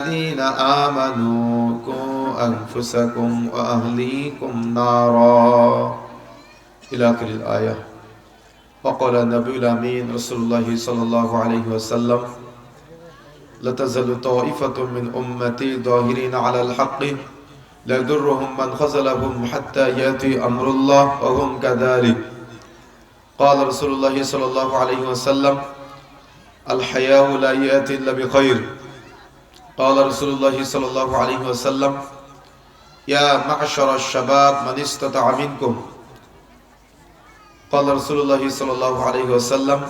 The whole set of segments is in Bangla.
الذين آمنوا قوا أنفسكم وأهليكم نارا إلى آخر الآية. وقال النبي الأمين رسول الله صلى الله عليه وسلم: لا تزال طائفة من أمتي ظاهرين على الحق لا يضرهم من خذلهم حتى يأتي أمر الله وهم كذلك. قال رسول الله صلى الله عليه وسلم: الحياء لا يأتي إلا بخير. قال رسول الله صلى الله عليه وسلم: يا معشر الشباب من استطاع منكم. قال رسول الله صلى الله عليه وسلم: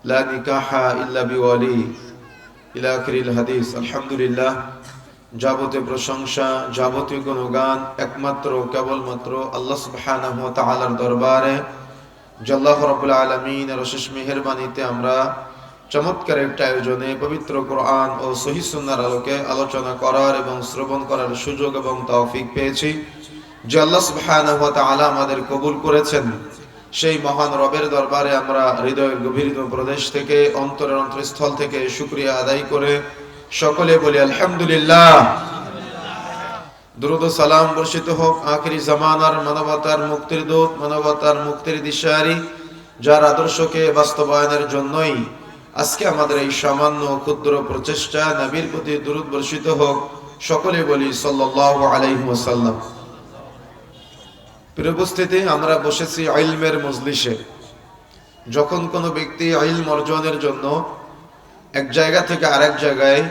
لا نكاح إلا بولي إلى آخر الحديث. আলহামদুলিল্লাহ, যাবতীয় প্রশংসা, যাবতীয় গুণগান একমাত্র কেবলমাত্র আল্লাহ সুবহানাহু ওয়া তাআলার দরবারে। যে আল্লাহ রাব্বুল আলামিনের অশেষ মেহেরবানিতে আমরা চমৎকার একটা আয়োজনে পবিত্র কোরআন ও সহিহ সুন্নাহর আলোকে আলোচনা করার এবং শ্রবণ করার সুযোগ এবং তৌফিক পেয়েছি। যে আল্লাহ সুবহানাহু ওয়া তাআলা আমাদের কবুল করেছেন, সেই মহান রবের দরবারে আমরা হৃদয়ের গভীরতম প্রদেশ থেকে, অন্তরের অন্তরস্থল থেকে শুকরিয়া আদায় করে সকলে বলি আলহামদুলিল্লাহ। দুরূদ ও সালাম বর্ষিত হোক আখিরি জামানার মানবতার মুক্তির দূত, মানবতার মুক্তির দিশারি, যার আদর্শকে বাস্তবায়নের জন্যই আজকে আমাদের এই সামান্য ক্ষুদ্র প্রচেষ্টা। নবীর প্রতি দুরূদ বর্ষিত হোক, সকলে বলি সাল্লাল্লাহু আলাইহি ওয়াসাল্লাম। প্রিয় উপস্থিতি, আমরা বসেছি ইলমের মজলিসে। যখন কোনো ব্যক্তি ইলম অর্জনের জন্য এক জায়গা থেকে আরেক জায়গায়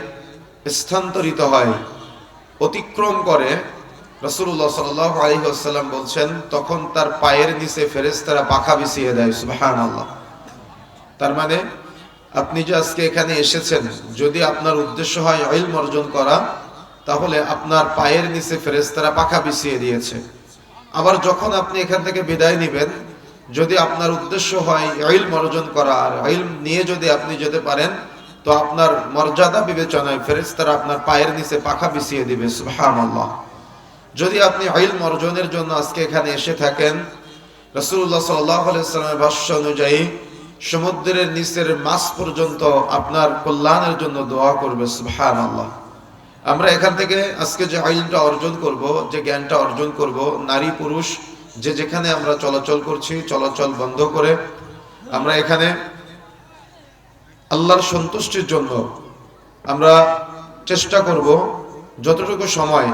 স্থানান্তরিত হয়, অতিক্রম করে, রাসূলুল্লাহ সাল্লাল্লাহু আলাইহি ওয়াসাল্লাম বলছেন, তখন তার পায়ের নিচে ফেরেশতারা পাখা বিছিয়ে দেয়। সুবহানাল্লাহ। তার মানে আপনি যে আজকে এখানে এসেছেন, যদি আপনার উদ্দেশ্য হয় ইলম অর্জন করা, তাহলে আপনার পায়ের নিচে ফেরেশতারা পাখা বিছিয়ে দিয়েছে। আবার যখন আপনি এখান থেকে বিদায় নেবেন, যদি আপনার উদ্দেশ্য হয় ইলম অর্জন করা আর ইলম নিয়ে যদি আপনি যেতে পারেন, তো আপনার মর্যাদা বিবেচনায় ফেরেশতারা আপনার পায়ের নিচে পাখা বিছিয়ে দিবে। সুবহানাল্লাহ। যদি আপনি ইলম অর্জনের জন্য আজকে এখানে এসে থাকেন, রাসূলুল্লাহ সাল্লাল্লাহু আলাইহি ওয়াসাল্লামের ভাষ্য অনুযায়ী সমুদ্রের নিচের মাছ পর্যন্ত আপনার কল্যাণের জন্য দোয়া করবে। সুবহানাল্লাহ। আমরা এখান থেকে আজকে যে ইলমটা অর্জন করব, যে জ্ঞানটা অর্জন করব, নারী পুরুষ যে যেখানে আমরা চলাচল করছি, চলাচল বন্ধ করে আমরা এখানে আল্লাহর সন্তুষ্টির জন্য আমরা চেষ্টা করব যতটুকু সময়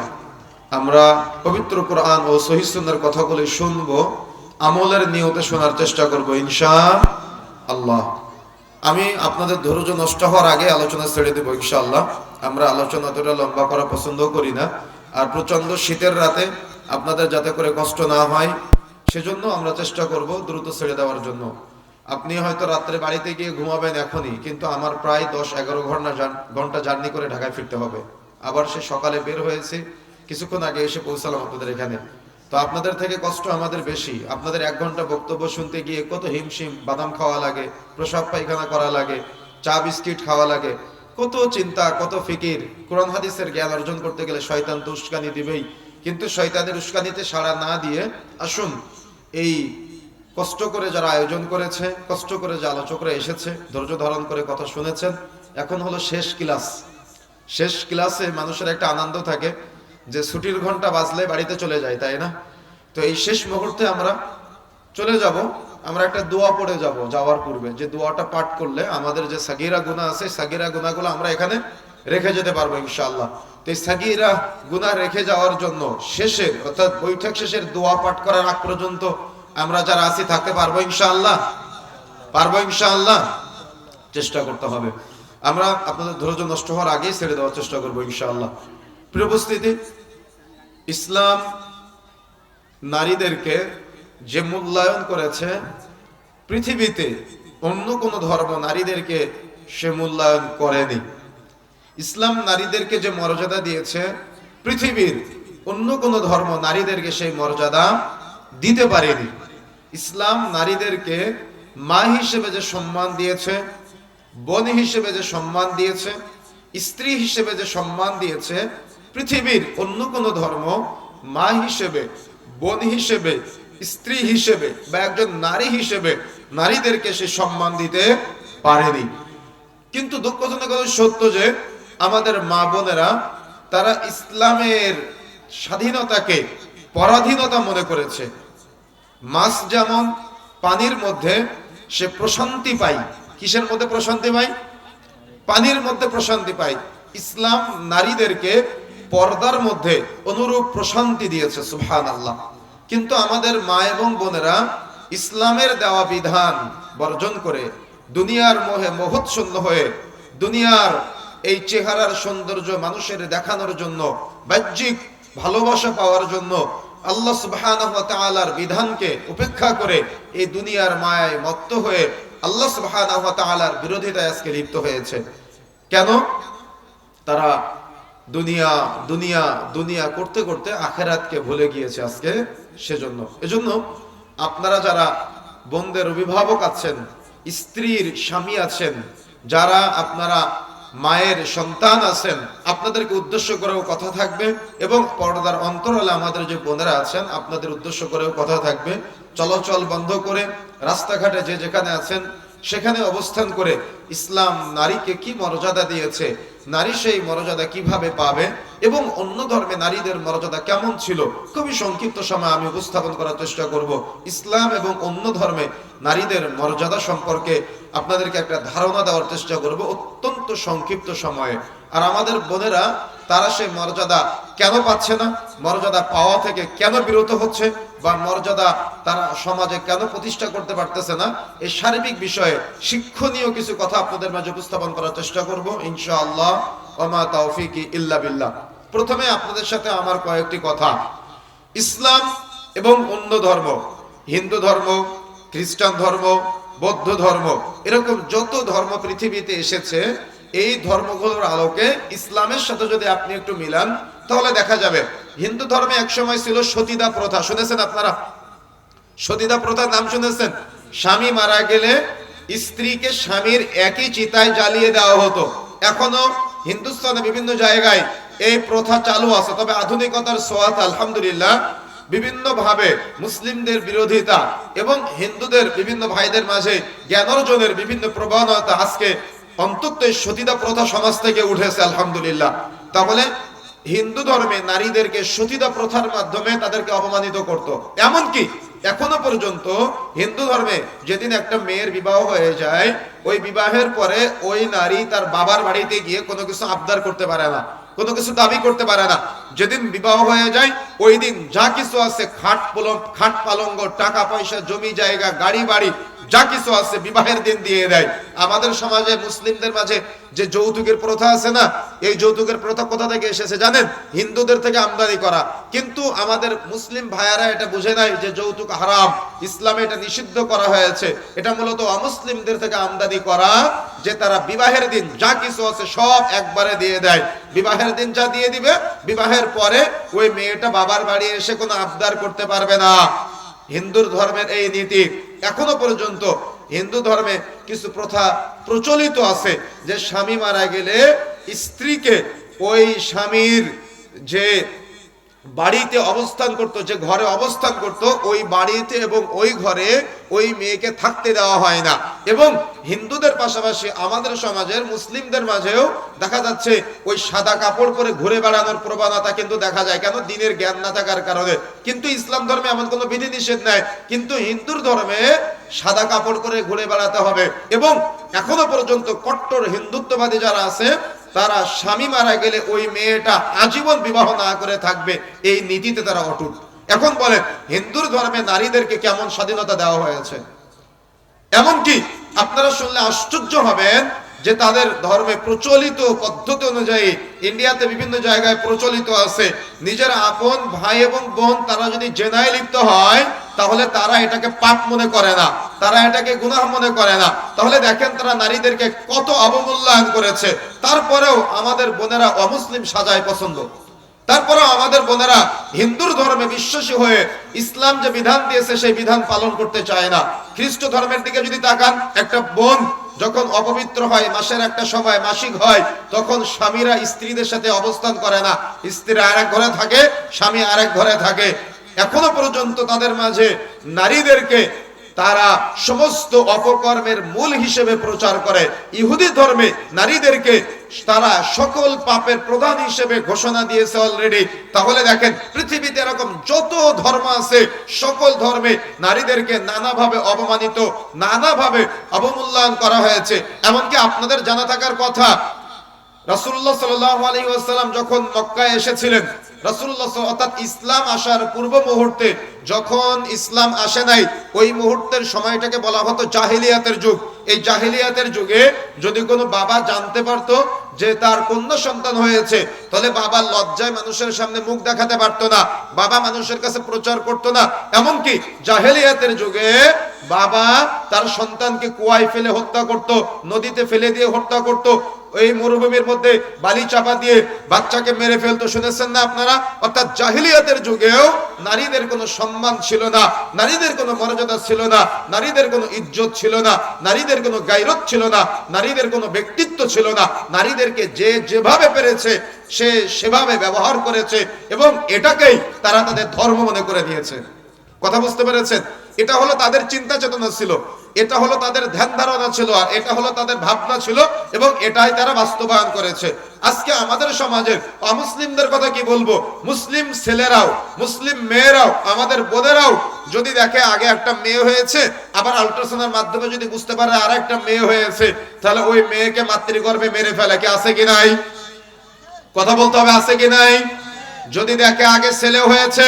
আমরা পবিত্র কোরআন ও সহিহ সুন্নাহর কথাগুলি শুনব, আমলের নিয়তে শোনার চেষ্টা করব ইনশাআল্লাহ। আমি আপনাদের ধৈর্য নষ্ট হওয়ার আগে আলোচনা ছেড়ে দেব ইনশাআল্লাহ। আমরা আলোচনা অতটা লম্বা করা পছন্দ করি না, আর প্রচন্ড শীতের রাতে আপনাদের যাতে করে কষ্ট না হয় সেজন্য আমরা চেষ্টা করব দ্রুত ছেড়ে দেওয়ার জন্য। আপনি হয়তো রাত্রে বাড়িতে গিয়ে ঘুমাবেন এখনই, কিন্তু আমার প্রায় 10-11 ঘন্টা জার্নি করে ঢাকায় ফিরতে হবে। আবার সে সকালে বের হয়েছে, কিছুক্ষণ আগে এসে পৌঁছালাম আপনাদের এখানে। তো আপনাদের থেকে কষ্ট আমাদের বেশি। আপনাদের 1 ঘন্টা বক্তব্য শুনতে গিয়ে কত হিমশিম, বাদাম খাওয়া লাগে, প্রসাব পায়খানা করা লাগে, চা বিস্কিট খাওয়া লাগে, কত চিন্তা, কত ফিকির। কোরআন হাদিসের জ্ঞান অর্জন করতে গেলে শয়তান তো উস্কানি দিবেই, কিন্তু শয়তানের উস্কানিতে সাড়া না দিয়ে আসুন, এই কষ্ট করে যারা আয়োজন করেছে, কষ্ট করে যে আলোচকরা এসেছে, ধৈর্য ধারণ করে কথা শুনেছেন, এখন হলো শেষ ক্লাস। শেষ ক্লাসে মানুষের একটা আনন্দ থাকে যে ছুটির ঘন্টা বাজলে বাড়িতে চলে যায়, তাই না? তো এই শেষ মুহূর্তে আমরা চলে যাব, আমরা একটা দোয়া পড়ে যাব যাওয়ার পূর্বে, যে দোয়াটা পাঠ করলে আমাদের যে সাগীরা গুনাহ আছে, সাগীরা গুনাহগুলো আমরা এখানে রেখে যেতে পারবো ইনশাআল্লাহ। তো এই সাগীরা গুনাহ রেখে যাওয়ার জন্য শেষের, অর্থাৎ বৈঠক শেষের দোয়া পাঠ করার আগ পর্যন্ত আমরা যারা আছি থাকতে পারবো ইনশাআল্লাহ। পারবো ইনশাআল্লাহ। চেষ্টা করতে হবে। আমরা আপনাদের ধৈর্য নষ্ট হওয়ার আগেই ছেড়ে দেওয়ার চেষ্টা করবো ইনশাআল্লাহ। প্রিয় উপস্থিতি, ইসলাম নারীদেরকে যে মূল্যায়ন করেছে, পৃথিবীতে অন্য কোন ধর্ম নারীদেরকে সে মূল্যায়ন করেনি। ইসলাম নারীদেরকে যে মর্যাদা দিয়েছে, পৃথিবীর অন্য কোন ধর্ম নারীদেরকে সেই মর্যাদা দিতে পারেনি। ইসলাম নারীদেরকে মা হিসেবে যে সম্মান দিয়েছে, বোন হিসেবে যে সম্মান দিয়েছে, স্ত্রী হিসেবে যে সম্মান দিয়েছে, পৃথিবীর অন্য কোন ধর্ম মা হিসেবে, বোন হিসেবে, স্ত্রী হিসেবে বা একজন নারী হিসেবে নারীদেরকে সে সম্মান দিতে পারেনি। কিন্তু দুঃখজনক সত্য যে আমাদের মা বোনেরা তারা ইসলামের স্বাধীনতাকে পরাধীনতা মনে করেছে। মাছ যেমন পানির মধ্যে সে প্রশান্তি পায়, কিসের মধ্যে প্রশান্তি পায়? পানির মধ্যে প্রশান্তি পায়। ইসলাম নারীদেরকে পর্দার মধ্যে অনুরূপ প্রশান্তি দিয়েছে, সুবহানাল্লাহ। কিন্তু আমাদের মা এবং বোনেরা ইসলামের দেওয়া বিধান বর্জন করে দুনিয়ার মোহে মোহচ্ছন্ন হয়ে দুনিয়ার এই চেহারার সৌন্দর্য মানুষের দেখানোর জন্য, বাহ্যিক ভালোবাসা পাওয়ার জন্য আল্লাহ সুবহানাহু ওয়া তাআলার বিধানকে উপেক্ষা করে এই দুনিয়ার মায়ায় মত্ত হয়ে আল্লাহ সুবহানাহু ওয়া তাআলার বিরোধিতায় আজকে লিপ্ত হয়েছে। কেন? তারা দুনিয়া দুনিয়া দুনিয়া করতে করতে আখেরাতকে ভুলে গিয়েছে আজকে। এজন্য আপনারা যারা বোনদের অভিভাবক আছেন, স্ত্রীর স্বামী আছেন, যারা আপনারা মায়ের সন্তান আছেন, আপনাদেরকে উদ্দেশ্য করেও কথা থাকবে এবং পর্দার অন্তরালে আমাদের যে বোনেরা আছেন আপনাদের উদ্দেশ্য করেও কথা থাকবে। চলাচল বন্ধ করে রাস্তাঘাটে যে যেখানে আছেন সেখানে অবস্থান করে ইসলাম নারীকে কি মর্যাদা দিয়েছে, নারী সেই মর্যাদা কিভাবে পাবে এবং অন্য ধর্মে নারীদের মর্যাদা কেমন ছিল, খুবই সংক্ষিপ্ত সময় আমি উপস্থাপন করার চেষ্টা করব। ইসলাম এবং অন্য ধর্মে নারীদের মর্যাদা সম্পর্কে আপনাদেরকে একটা ধারণা দেওয়ার চেষ্টা করব অত্যন্ত সংক্ষিপ্ত সময়ে। আর আমাদের বোনেরা তারা সেই মর্যাদা কেন পাচ্ছে না, মর্যাদা পাওয়া থেকে কেন বিরত হচ্ছে, বা মর্যাদা তারা সমাজে কেন প্রতিষ্ঠা করতে পারতেছে না, এই সার্বিক বিষয়ে শিক্ষণীয় কিছু কথা আপনাদের মাঝে উপস্থাপন করার চেষ্টা করব ইনশাআল্লাহ। ওয়া মা তাওফীকি ইল্লা বিল্লাহ। প্রথমে আপনাদের সাথে আমার কয়েকটি কথা। ইসলাম এবং অন্য ধর্ম, হিন্দু ধর্ম, খ্রিস্টান ধর্ম, বৌদ্ধ ধর্ম, এরকম যত ধর্ম পৃথিবীতে এসেছে, এই ধর্মগুলোর আলোকে ইসলামের সাথে যদি আপনি একটু মিলান তাহলে দেখা যাবে হিন্দু ধর্মে একসময় ছিল সতীদাহ প্রথা। শুনেছেন আপনারা? সতীদাহ প্রথার নাম শুনেছেন? স্বামী মারা গেলে স্ত্রীকে স্বামীর একই চিতায় জ্বালিয়ে দেওয়া হতো। এখনো হিন্দুস্তানে বিভিন্ন জায়গায় এই প্রথা চালু আছে, তবে আধুনিকতার ছোঁয়াত আলহামদুলিল্লাহ বিভিন্ন ভাবে মুসলিমদের বিরোধিতা এবং হিন্দুদের বিভিন্ন ভাইদের মাঝে জ্ঞান অর্জনের বিভিন্ন প্রবণতা আজকে অন্তত সতীদাহ প্রথা সমাজ থেকে উঠেছে আলহামদুলিল্লাহ। তাহলে হিন্দু ধর্মে নারীদেরকে সতীদাহ প্রথার মাধ্যমে তাদেরকে অপমানিত করত। এমনকি এখনো পর্যন্ত হিন্দু ধর্মে যেদিন একটা মেয়ের বিবাহ হয়ে যায়, ওই বিবাহের পরে ওই নারী তার বাবার বাড়িতে গিয়ে কোনো কিছু আবদার করতে পারে না, কোনো কিছু দাবি করতে পারে না। যেদিন বিবাহ হয়ে যায় ওই দিন যা কিছু আছে, খাট পালঙ্গ, টাকা পয়সা, জমি জায়গা, গাড়ি বাড়ি, যা কিছু আছে বিবাহের দিন দিয়ে দেয়। আমাদের সমাজে মুসলিমদের মাঝে যে যৌতুকের প্রথা আছে না, এই যৌতুকের প্রথা কোথা থেকে এসেছে জানেন? হিন্দুদের থেকে আমদানি করা। কিন্তু আমাদের মুসলিম ভাইয়ারা এটা বুঝে নাই যে যৌতুক হারাম, ইসলামে এটা নিষিদ্ধ করা হয়েছে। এটা মূলত অমুসলিমদের থেকে আমদানি করা, যে তারা বিবাহের দিন যা কিছু আছে সব একবারে দিয়ে দেয়। বিবাহের দিন যা দিয়ে দিবে, বিবাহের পরে ওই মেয়েটা বাবার বাড়ি এসে কোনো আবদার করতে পারবে না। হিন্দু ধর্মের এই নীতি এখনো পর্যন্ত হিন্দু ধর্মে কিছু প্রথা প্রচলিত আছে, যে স্বামী মারা গেলে স্ত্রীকে ওই স্বামীর যে বাড়িতে অবস্থান করত, যে ঘরে অবস্থান করত, ওই বাড়িতে এবং ওই ঘরে ওই মেয়েকে থাকতে দেওয়া হয় না। এবং হিন্দুদের পাশাপাশি আমাদের সমাজের মুসলিমদের মাঝেও দেখা যাচ্ছে ওই সাদা কাপড় পরে ঘুরে বেড়ানোর প্রবণতা কিন্তু দেখা যায়। কেন? দিনের জ্ঞান না থাকার কারণে। কিন্তু ইসলাম ধর্মে এমন কোনো বিধি নিষেধ নাই, কিন্তু হিন্দুর ধর্মে সাদা কাপড় পরে ঘুরে বেড়াতে হবে। এবং এখনো পর্যন্ত কট্টর হিন্দুত্ববাদী যারা আছে তারা স্বামী মারা গেলে ওই মেয়েটা আজীবন বিবাহ না করে থাকবে, এই নীতিতে তারা অটুট। এখন বলেন হিন্দুর ধর্মে নারীদেরকে কেমন স্বাধীনতা দেওয়া হয়েছে। এমনকি আপনারা শুনলে আশ্চর্য হবেন যে তাদের ধর্মে প্রচলিত পদ্ধতি অনুযায়ী ইন্ডিয়াতে বিভিন্ন জায়গায় প্রচলিত আছে, নিজের আপন ভাই এবং বোন তারা যদি জেনায় লিপ্ত হয় তাহলে তারা এটাকে পাপ মনে করে না, তারা এটাকে গুনাহ মনে করে না। তাহলে দেখেন তারা নারীদেরকে কত অবমূল্যায়ন করেছে। তারপরেও আমাদের বোনেরা অমুসলিম সাজায় পছন্দ, তারপরেও আমাদের বোনেরা হিন্দুর ধর্মে বিশ্বাসী হয়ে ইসলাম যে বিধান দিয়েছে সেই বিধান পালন করতে চায় না। খ্রিস্ট ধর্মের দিকে যদি তাকান, একটা বোন যখন অপবিত্র হয়, মাসের একটা সময় মাসিক হয়, তখন স্বামীরা স্ত্রীদের সাথে অবস্থান করে না, স্ত্রী আরেক ঘরে থাকে, স্বামী আরেক ঘরে থাকে। এখনো পর্যন্ত তাদের মাঝে নারীদেরকে তারা সমস্ত অপকর্মের মূল হিসেবে প্রচার করে। ইহুদি ধর্মে নারীদেরকে তারা সকল পাপের প্রধান হিসেবে ঘোষণা দিয়েছে অলরেডি। তাহলে দেখেন পৃথিবীতে এরকম যত ধর্ম আছে সকল ধর্মে নারীদেরকে নানাভাবে অপমানিত, নানাভাবে অবমূল্যায়ন করা হয়েছে। এমনকি আপনাদের জানা থাকার কথা, রাসূলুল্লাহ সাল্লাল্লাহু আলাইহি ওয়াসাল্লাম যখন মক্কায় এসেছিলেন, রাসূলুল্লাহ অর্থাৎ ইসলাম আসার পূর্ব মুহূর্তে, যখন ইসলাম আসে নাই ওই মুহূর্তের সময়টাকে বলা হতো জাহিলিয়াতের যুগ। এই জাহিলিয়াতের যুগে যদি কোনো বাবা জানতে পারতো যে তার কন্যা সন্তান হয়েছে, তাহলে বাবা লজ্জায় মানুষের সামনে মুখ দেখাতে পারতো না, বাবা মানুষের কাছে প্রচার করতো না। এমনকি জাহিলিয়াতের যুগে বাবা তার সন্তানকে কুয়ায় ফেলে হত্যা করত, নদীতে ফেলে দিয়ে হত্যা করত, এই মরুভূমির মধ্যে বালি চাপা দিয়ে বাচ্চাকে মেরে ফেলতো, শুনেছেন না আপনারা? অর্থাৎ জাহিলিয়াতের যুগেও নারীদের কোনো সম্মান ছিল না, নারীদের কোনো মর্যাদা ছিল না, নারীদের কোনো ইজ্জত ছিল না, নারীদের কোনো গায়রত ছিল না, নারীদের কোনো ব্যক্তিত্ব ছিল না। নারীদেরকে যে যেভাবে পেরেছে সে সেভাবে ব্যবহার করেছে এবং এটাকেই তারা তাদের ধর্ম মনে করে দিয়েছে। কথা বুঝতে পেরেছেন? এটা হলো তাদের চিন্তা চেতনা ছিল, এটা হলো তাদের ধ্যান ধারণা ছিল, আর এটা হলো তাদের ভাবনা ছিল এবং এটাই তারা বাস্তবায়ন করেছে। আজকে আমাদের সমাজের অমুসলিমদের কথা কি বলবো, মুসলিম ছেলেরাও, মুসলিম মেয়েরাও, আমাদের বোনেরাও যদি দেখে আগে একটা মেয়ে হয়েছে, আবার আল্ট্রাসাউন্ডের মাধ্যমে যদি বুঝতে পারে আর একটা মেয়ে হয়েছে, তাহলে ওই মেয়েকে মাতৃগর্ভে মেরে ফেলে। কি আছে কি নাই? কথা বলতে হবে, আছে কি নাই? যদি দেখে আগে ছেলে হয়েছে,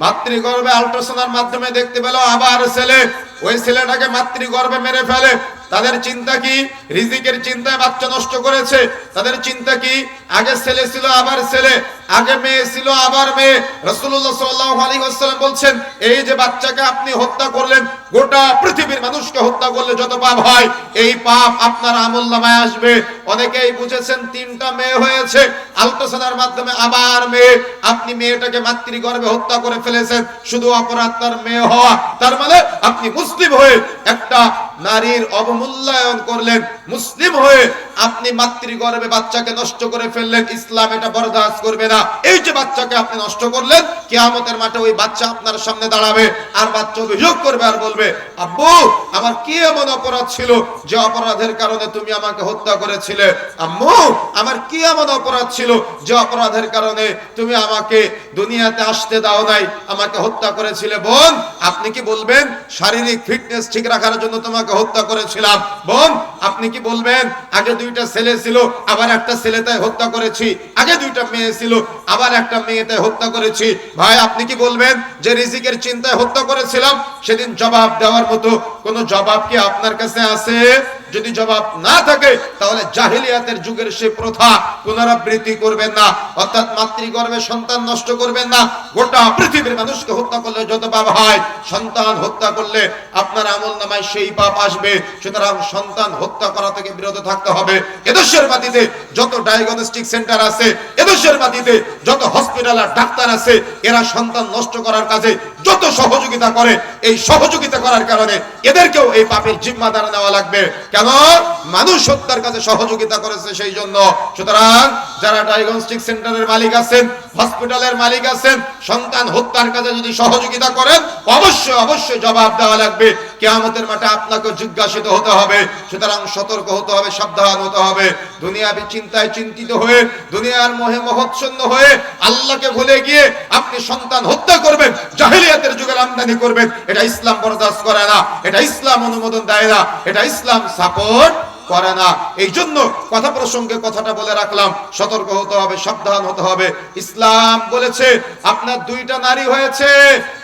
মাতৃগর্ভে আল্ট্রাসাউন্ডের মাধ্যমে দেখতে পেল আবার ছেলে, ওই ছেলেটাকে মাতৃগর্ভে মেরে ফেলে। তাদের চিন্তা কি? রিজিকের চিন্তায় বাচ্চা নষ্ট করেছে। তাদের চিন্তা কি? আগে ছেলে ছিল আবার ছেলে, আগে মেয়ে ছিল আবার মেয়ে। রাসূলুল্লাহ সাল্লাল্লাহু আলাইহি ওয়াসাল্লাম বলছেন, এই যে বাচ্চাকে আপনি হত্যা করলেন, গোটা পৃথিবীর মানুষকে হত্যা করলে যত পাপ হয় এই পাপ আপনার আমলনামায় আসবে। অনেকেই বুঝেছেন তিনটা মেয়ে হয়েছে, আল্ট্রাসাউন্ডের মাধ্যমে আবার মেয়ে, আপনি মেয়েটাকে মাতৃগর্ভে হত্যা করে ফেলেছেন, শুধু অপরাধ তার মেয়ে হওয়া। তার মানে আপনি মুসলিম হয়ে একটা নারীর অবমূল্যায়ন করলেন, মুসলিম হয়ে আপনি মাতৃগর্ভে বাচ্চাকে নষ্ট করে ফেললেন। ইসলাম এটা বরদাস্ত করবে না। এই যে বাচ্চাকে আপনি নষ্ট করলেন, কিয়ামতের মাঠে ওই বাচ্চা আপনার সামনে দাঁড়াবে আর বাচ্চা অভিযোগ করবে আর বলবে, আব্বু আমার কি এমন অপরাধ ছিল যে অপরাধের কারণে তুমি আমাকে হত্যা করেছিলে? আম্মু আমার কি এমন অপরাধ ছিল যে অপরাধের কারণে তুমি আমাকে দুনিয়াতে আসতে দাও নাই, আমাকে হত্যা করেছিলে? বোন আপনি কি বলবেন শারীরিক ফিটনেস ঠিক রাখার জন্য তোমাকে হত্যা করেছিলাম? বোন আপনি কি বলবেন আগে দুইটা ছেলে ছিল আবার একটা ছেলেটাই হত্যা করেছি, আগে দুইটা মেয়ে ছিল আবার একটা মেয়েটাই হত্যা করেছি? ভাই আপনি কি বলবেন যে রিজিকের চিন্তায় হত্যা করেছিলাম? সেদিন জবাব দেওয়ার মতো কোন জবাব কি আপনার কাছে আছে? যদি জবাব না থাকে তাহলে জাহিলিয়াতের যুগের সে প্রথা পুনরাবৃত্তি করবেন না, অর্থাৎ মাতৃগর্ভে সন্তান নষ্ট করবেন না। গোটা পৃথিবীর মানুষকে হত্যা করলে যত পাপ হয়, সন্তান হত্যা করলে আপনার আমলনামায় সেই পাপ আসবে। সুতরাং সন্তান হত্যা করা থেকে বিরত থাকতে হবে। এদেশের মাটিতে যত ডায়াগনস্টিক সেন্টার আছে, এদেশের মাটিতে যত হসপিটাল আর ডাক্তার আছে, এরা সন্তান নষ্ট করার কাজে যত সহযোগিতা করে, এই সহযোগিতা করার কারণে এদেরকেও এই পাপের জিম্মাদার নেওয়া লাগবে। কেন? মানুষ হত্যার কাজে সহযোগিতা করেছে সেই জন্য। সুতরাং যারা ডায়াগনস্টিক সেন্টারের মালিক আছেন, হসপিটালের মালিক আছেন, সন্তান হত্যার কাজে যদি সহযোগিতা করেন, অবশ্যই অবশ্যই জবাব দেওয়া লাগবে। কিয়ামতের মাঠে আপনাকে জিজ্ঞাসিত হতে হবে। সুতরাং সতর্ক হতে হবে, সাবধান হতে হবে। দুনিয়াবি চিন্তায় চিন্তিত হয়ে, দুনিয়ার মোহে মোহচ্ছন্ন হয়ে আল্লাহকে ভুলে গিয়ে আপনি সন্তান হত্যা করবেন, জাহিলিয়াতের যুগের আমদানি করবেন, এটা ইসলাম বরদাস্ত করে না, এটা ইসলাম অনুমোদন দেয় না, এটা ইসলাম সাপোর্ট করে না। এই জন্য কথা প্রসঙ্গে কথাটা বলে রাখলাম, সতর্ক হতে হবে, সাবধান হতে হবে। ইসলাম বলেছে আপনার দুইটা নারী হয়েছে,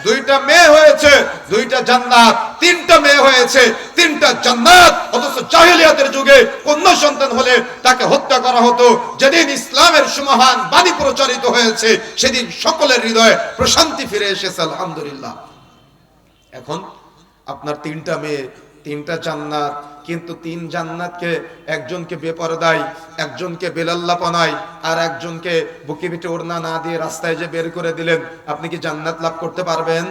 দুইটা মেয়ে হয়েছে, দুইটা জান্নাত, তিনটা মেয়ে হয়েছে, তিনটা জান্নাত। অথচ জাহিলিয়াতের যুগে কন্যা সন্তান হলে তাকে হত্যা করা হতো। যেদিন ইসলামের সুমহান বাণী প্রচারিত হয়েছে সেদিন সকলের হৃদয়ে প্রশান্তি ফিরে এসেছে, আলহামদুলিল্লাহ। এখন আপনার তিনটা মেয়ে, তিনটা জান্নাত, কিন্তু তিন জান্নাতকে একজনকে বেপরদাই, একজনকে বেলাল্লাপনায়, আর একজনকে বুকে পিঠে ওড়না না দিয়ে রাস্তায় যে বের করে দিলেন, আপনি কি জান্নাত লাভ করতে পারবেন?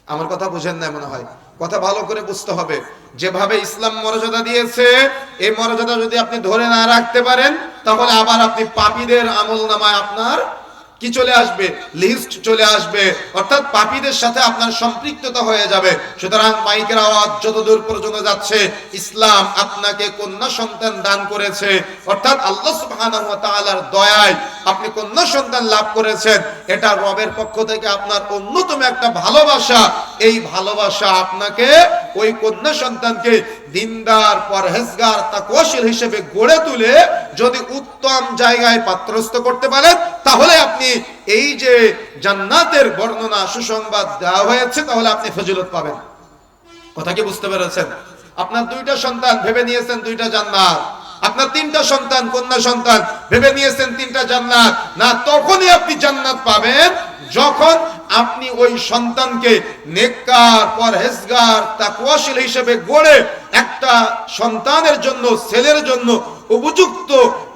আমার কথা বুঝেন না মনে হয়। কথা ভালো করে বুঝতে হবে। যেভাবে ইসলাম মর্যাদা দিয়েছে, এই মর্যাদা যদি আপনি ধরে না রাখতে পারেন, তাহলে আবার আপনি পাপীদের আমলনামায় আপনার কি চলে আসবে? লিস্ট চলে আসবে, অর্থাৎ পাপীদের সাথে আপনার সম্পৃক্ততা হয়ে যাবে। সুতরাং মাইকের আওয়াজ যতদূর পর্যন্ত যাচ্ছে, ইসলাম আপনাকে কন্যা সন্তান দান করেছে, অর্থাৎ আল্লাহ সুবহানাহু ওয়া তাআলার দয়ায় আপনি কন্যা সন্তান লাভ করেছেন। এটা রবের পক্ষ থেকে আপনার অন্যতম একটা ভালোবাসা। এই ভালোবাসা আপনাকে ওই কন্যা সন্তানকে দিনদার, পরহেজগার, তাকওয়াশীল হিসেবে গড়ে তুলে যদি উত্তম জায়গায় পাত্রস্থ করতে পারেন, তাহলে আপনি এই যে জান্নাতের বর্ণনা সুসংবাদ দেওয়া হয়েছে, তাহলে আপনি ফজিলত পাবেন। কথা কি বুঝতে পেরেছেন? আপনার দুইটা সন্তান, ভেবে নিয়েছেন দুইটা জান্নাত। আপনার তিনটা সন্তান, কন্যা সন্তান, ভেবে নিয়েছেন তিনটা জান্নাত। না, তখনই আপনি জান্নাত পাবেন যখন আপনি ওই সন্তানকে নেককার, পরহেজগার, তাকওয়াশীল হিসেবে গড়ে একটা সন্তানের জন্য, ছেলের জন্য উপযুক্ত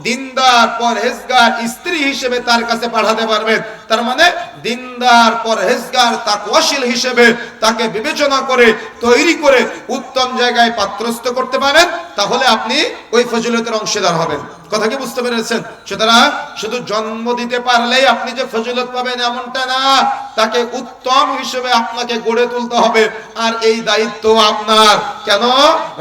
দিনদার, পরহেজগার স্ত্রী হিসেবে তার কাছে পাঠাতে পারবেন। তার মানে দিনদার, পরহেজগার, তাকওয়াশীল হিসেবে তাকে বিবেচনা করে, তৈরি করে উত্তম জায়গায় পাত্রস্থ করতে পারেন, তাহলে আপনি ওই ফজিলতের অংশীদার হবেন। কথা কি বুঝতে পেরেছেন? সুতরাং শুধু জন্ম দিতে পারলেই আপনি যে ফজিলত পাবেন এমনটা না, তাকে উত্তম হিসেবে আপনাকে গড়ে তুলতে হবে, আর এই দায়িত্ব আপনার। কেন?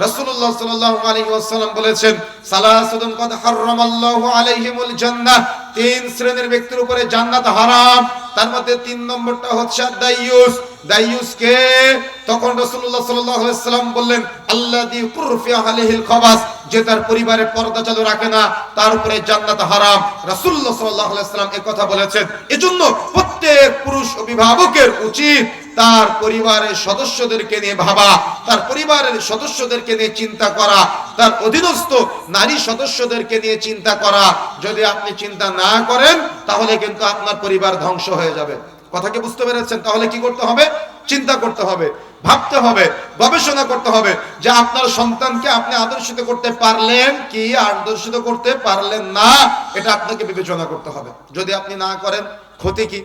রাসূলুল্লাহ সাল্লাল্লাহু আলাইহি ওয়াসাল্লাম বলেছেন, সালাসাতুন কদ হারামাল্লাহু আলাইহিমুল জান্নাহ, তিন শ্রেণীর ব্যক্তির উপরে জান্নাত হারাম। তার মধ্যে 3 নম্বরটা হচ্ছে দাইয়ুস। দাইয়ুস কে? তখন রাসূলুল্লাহ সাল্লাল্লাহু আলাইহি ওয়াসাল্লাম বললেন, আল্লাযী কুরফিয়া আলাইহিল খাবাস, যে তার পরিবারে পর্দা চালু রাখে না, তার উপরে জান্নাত হারাম। রাসূলুল্লাহ সাল্লাল্লাহু আলাইহি ওয়াসাল্লাম এই কথা বলেছেন। এজন্য প্রত্যেক পুরুষ অভিভাবকের উচিত তার পরিবারের সদস্যদেরকে নিয়ে ভাবা, তার পরিবারের সদস্যদেরকে নিয়ে চিন্তা করা, তার অধীনস্থ নারী সদস্যদেরকে নিয়ে চিন্তা করা। যদি আপনি চিন্তা না করেন, তাহলে কিন্তু আপনার পরিবার ধ্বংস হয়ে যাবে। কথা কি বুঝতে পেরেছেন? তাহলে কি করতে হবে? চিন্তা করতে হবে, ভাবতে হবে, গবেষণা করতে হবে যে আপনার সন্তানকে আপনি আদর্শিত করতে পারলেন কি, আদর্শিত করতে পারলেন না, এটা আপনাকে বিবেচনা করতে হবে। যদি আপনি না করেন, ক্ষতি কি?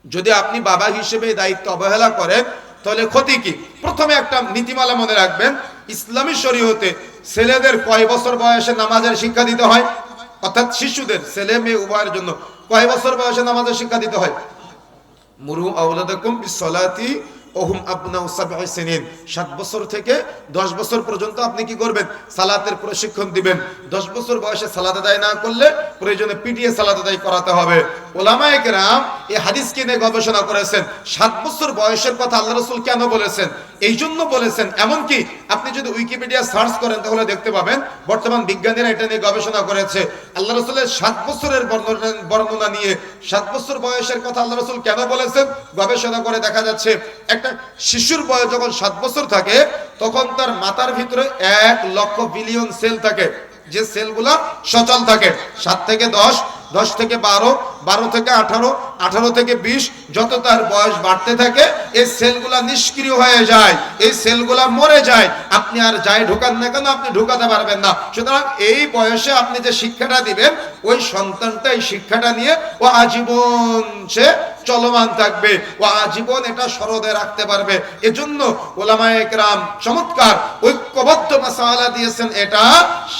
যদি আপনি বাবা হিসেবে দায়িত্ব অবহেলা করেন, তাহলে ক্ষতি কি? প্রথমে একটা নীতিমালা মনে রাখবেন, ইসলামী শরীয়তে ছেলেদের কয় বছর বয়সে নামাজের শিক্ষা দিতে হয়? অর্থাৎ শিশুদের, ছেলে মেয়ে উভয়ের জন্য কয় বছর বয়সে নামাজের শিক্ষা দিতে হয়? মুরু আওলাদাকুম বিসসালাতি ওহুম আবনাউ সাবঈ সিনিন, 7 বছর থেকে 10 বছর পর্যন্ত আপনি কি করবেন? সালাতের প্রশিক্ষণ দিবেন। 10 বছর বয়সে সালাত আদায় না করলে প্রয়োজনে পিটিয়ে সালাত আদায় করাতে হবে। উলামায়ে কেরাম এই হাদিসকে নিয়ে গবেষণা করেছেন, 7 বছর বয়সের কথা আল্লাহ রাসূল কেন বলেছেন? এই জন্য বলেছেন, এমনকি আপনি যদি উইকিপিডিয়া সার্চ করেন তাহলে দেখতে পাবেন বর্তমান বিজ্ঞানীরা এটা নিয়ে গবেষণা করেছে। আল্লাহ রাসূলের 7 বছরের বর্ণনা নিয়ে 7 বছর বয়সের কথা আল্লাহ রাসূল কেন বলেছেন, গবেষণা করে দেখা যাচ্ছে একটা শিশুর বয়স যখন 7 বছর থাকে, তখন তার মাথার ভিতরে 1 লক্ষ বিলিয়ন সেল থাকে, যে সেলগুলা সচল থাকে। 7 থেকে 10, 10 থেকে 12, 12 থেকে 18, 18 থেকে 20, যত তার বয়স বাড়তে থাকে এই সেলগুলা নিষ্ক্রিয় হয়ে যায়, এই সেলগুলা মরে যায়। আপনি আর যাই ঢোকান না কেন, আপনি ঢোকাতে পারবেন না। সুতরাং এই বয়সে আপনি যে শিক্ষাটা দিবেন, ওই সন্তানটা এই শিক্ষাটা নিয়ে ও আজীবন সে চলমান থাকবে, ও আজীবন এটা স্মরণে রাখতে পারবে। এজন্য উলামায়ে কেরাম চমৎকার ঐক্যবদ্ধ মাসালা দিয়েছেন। এটা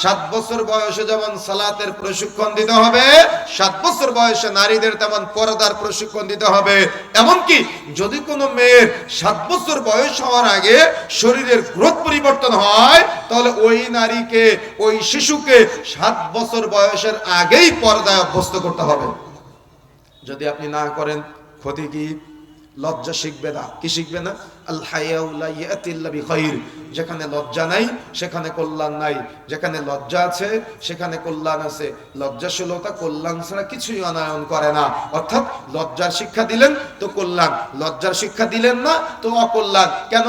7 বছর বয়সে যেমন সালাতের প্রশিক্ষণ দিতে হবে, 7 বছর বয়সে নারীদের তেমন পর্দার প্রশিক্ষণ দিতে হবে। এমনকি যদি কোনো মেয়ের 7 বছর বয়স হওয়ার আগে শরীরের গ্রোথ পরিবর্তন হয়, তাহলে ওই নারীকে, ওই শিশুকে 7 বছর বয়সের আগেই পর্দায় অভ্যস্ত করতে হবে। যদি আপনি না করেন, ক্ষতি কি? লজ্জা শিখবে না। কি শিখবে না? আল হায়াউ লা ইয়াতি ইল্লা বিখাইর, যেখানে লজ্জা নাই সেখানে কল্যাণ নাই, যেখানে লজ্জা আছে সেখানে কল্যাণ আছে। লজ্জাশীলতা কল্যাণ ছাড়া কিছুই অনায়ন করে না। অর্থাৎ লজ্জার শিক্ষা দিলেন তো কল্যাণ, লজ্জার শিক্ষা দিলেন না তো অকল্যাণ। কেন?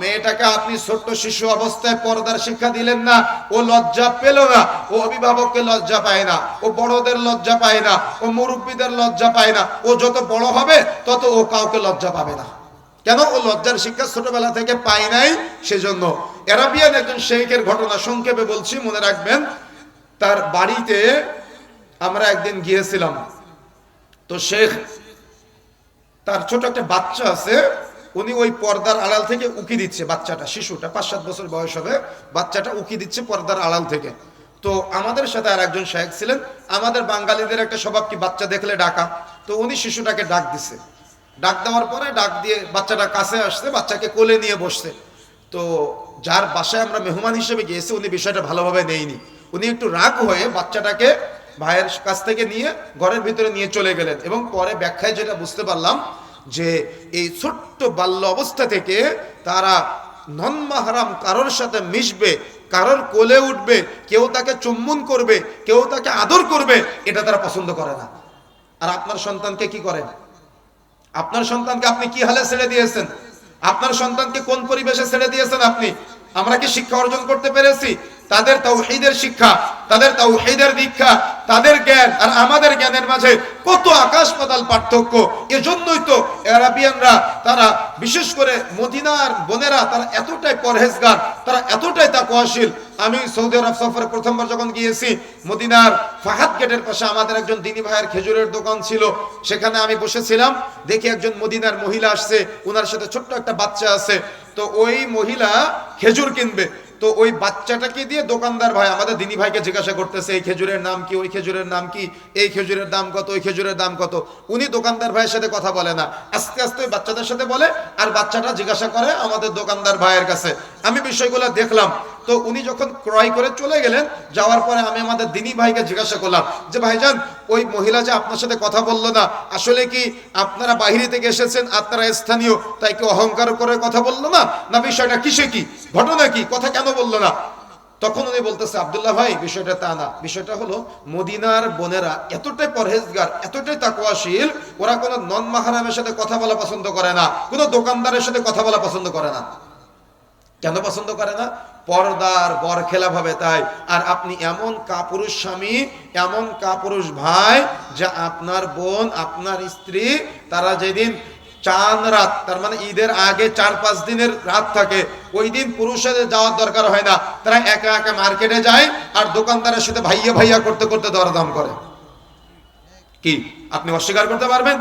মেয়েটাকে আপনি ছোট্ট শিশু অবস্থায় পর্দার শিক্ষা দিলেন না, ও লজ্জা পেল না, ও অভিভাবককে লজ্জা পায় না, ও বড়দের লজ্জা পায় না, ও মুরব্বীদের লজ্জা পায় না। ও যত বড় হবে তত ও কাউকে লজ্জা পাবে না। কেন? ও লজ্জার শিক্ষা ছোটবেলা থেকে পায় নাই, সেজন্য। আরাবিয়ান একজন শেখের ঘটনা সংক্ষেপে বলছি, মনে রাখবেন। তার বাড়িতে আমরা একদিন গিয়েছিলাম, তো শেখ, তার ছোট একটা বাচ্চা আছে, উনি ওই পর্দার আড়াল থেকে উকি দিচ্ছে। বাচ্চাটা, শিশুটা 5-7 বছর বয়স হবে, বাচ্চাটা উকি দিচ্ছে পর্দার আড়াল থেকে। তো আমাদের সাথে আর একজন শায়েখ ছিলেন। আমাদের বাঙালিদের একটা স্বভাব কি, বাচ্চা দেখলে ডাকা। তো উনি শিশুটাকে ডাক দিছে। ডাক দেওয়ার পরে ডাক দিয়ে বাচ্চাটা কাছে আসছে, বাচ্চাকে কোলে নিয়ে বসছে। তো যার বাসায় আমরা মেহমান হিসেবে গিয়েছি উনি বিষয়টা ভালোভাবে নেয়নি। উনি একটু রাগ হয়ে বাচ্চাটাকে ভাইয়ের কাছ থেকে নিয়ে ঘরের ভিতরে নিয়ে চলে গেলেন। এবং পরে ব্যাখ্যায় যেটা বুঝতে পারলাম যে এই ছোট্ট বাল্য অবস্থা থেকে তারা নন মাহরাম কারোর সাথে মিশবে, কারোর কোলে উঠবে, কেউ তাকে চুম্বন করবে, কেউ তাকে আদর করবে, এটা তারা পছন্দ করে না। আর আপনার সন্তানকে কি করেন? আপনার সন্তানকে আপনি কি হালে ছেড়ে দিয়েছেন? আপনার সন্তানকে কোন পরিবেশে ছেড়ে দিয়েছেন আপনি? আমরা কি শিক্ষা অর্জন করতে পেরেছি? তাদের তাওহীদের শিক্ষা, তাদের তাওহীদের দীক্ষা, তাদের জ্ঞান আর আমাদের জ্ঞানের মাঝে কত আকাশ পাতাল পার্থক্য। এজন্যই তো আরাবিয়ানরা, তারা বিশেষ করে মদিনার বোনেরা, তারা এতটাই পরহেজগার, তারা এতটাই তাকওয়াশীল। আমি সৌদি আরব সফরে প্রথমবার যখন গিয়েছি, মদিনার ফাহাদ গেটের পাশে আমাদের একজন দিনী ভাইয়ের খেজুরের দোকান ছিল। সেখানে আমি বসেছিলাম, দেখি একজন মদিনার মহিলা আসছে, ওনার সাথে ছোট্ট একটা বাচ্চা আছে। তো ওই মহিলা খেজুর কিনবে। তো ওই বাচ্চাটাকে দিয়ে দোকানদার ভাই আমাদের দিনী ভাইকে জিজ্ঞাসা করতেছে, এই খেজুরের নাম কি, ওই খেজুরের নাম কি, এই খেজুরের দাম কত, ওই খেজুরের দাম কত। উনি দোকানদার ভাইয়ের সাথে কথা বলে না, আস্তে আস্তে ওই বাচ্চাদের সাথে বলে, আর বাচ্চাটা জিজ্ঞাসা করে আমাদের দোকানদার ভাইয়ের কাছে। আমি বিষয়গুলো দেখলাম। তো উনি যখন ক্রয় করে চলে গেলেন, যাওয়ার পরে আমি আমাদের দিনী ভাইকে জিজ্ঞাসা করলাম যে ভাইজান, ওই মহিলা যে আপনার সাথে কথা বললো না, আসলে কি আপনারা বাহিরে থেকে এসেছেন, আপনারা স্থানীয়, তাই কি অহংকার করে কথা বললো না, না বিষয়টা কিসে, কি ঘটনা, কি কথা কেন বললো না? তখন উনি বলতেছে, আব্দুল্লাহ ভাই, বিষয়টা তা না, বিষয়টা হলো মদিনার বোনেরা এতটাই পরহেজগার, এতটাই তাকওয়াশীল, ওরা কোনো নন মাহরামের সাথে কথা বলা পছন্দ করে না, কোনো দোকানদারের সাথে কথা বলা পছন্দ করে না। কেন পছন্দ করে না? পর্দার বরখেলা ভাবে তাই। আর আপনি এমন কাপুরুষ স্বামী, এমন কাপুরুষ ভাই, যা আপনার বোন, আপনার স্ত্রী, তারা যেদিন চাঁদ রাত, তার মানে ঈদের আগে 4-5 দিনের রাত থাকে, ওই দিন পুরুষদের যাওয়ার দরকার হয় না, তারা একা একা মার্কেটে যায় আর দোকানদারের সাথে ভাইয়া ভাইয়া করতে করতে দরদাম করে। কি আপনি অস্বীকার করতে পারবেন?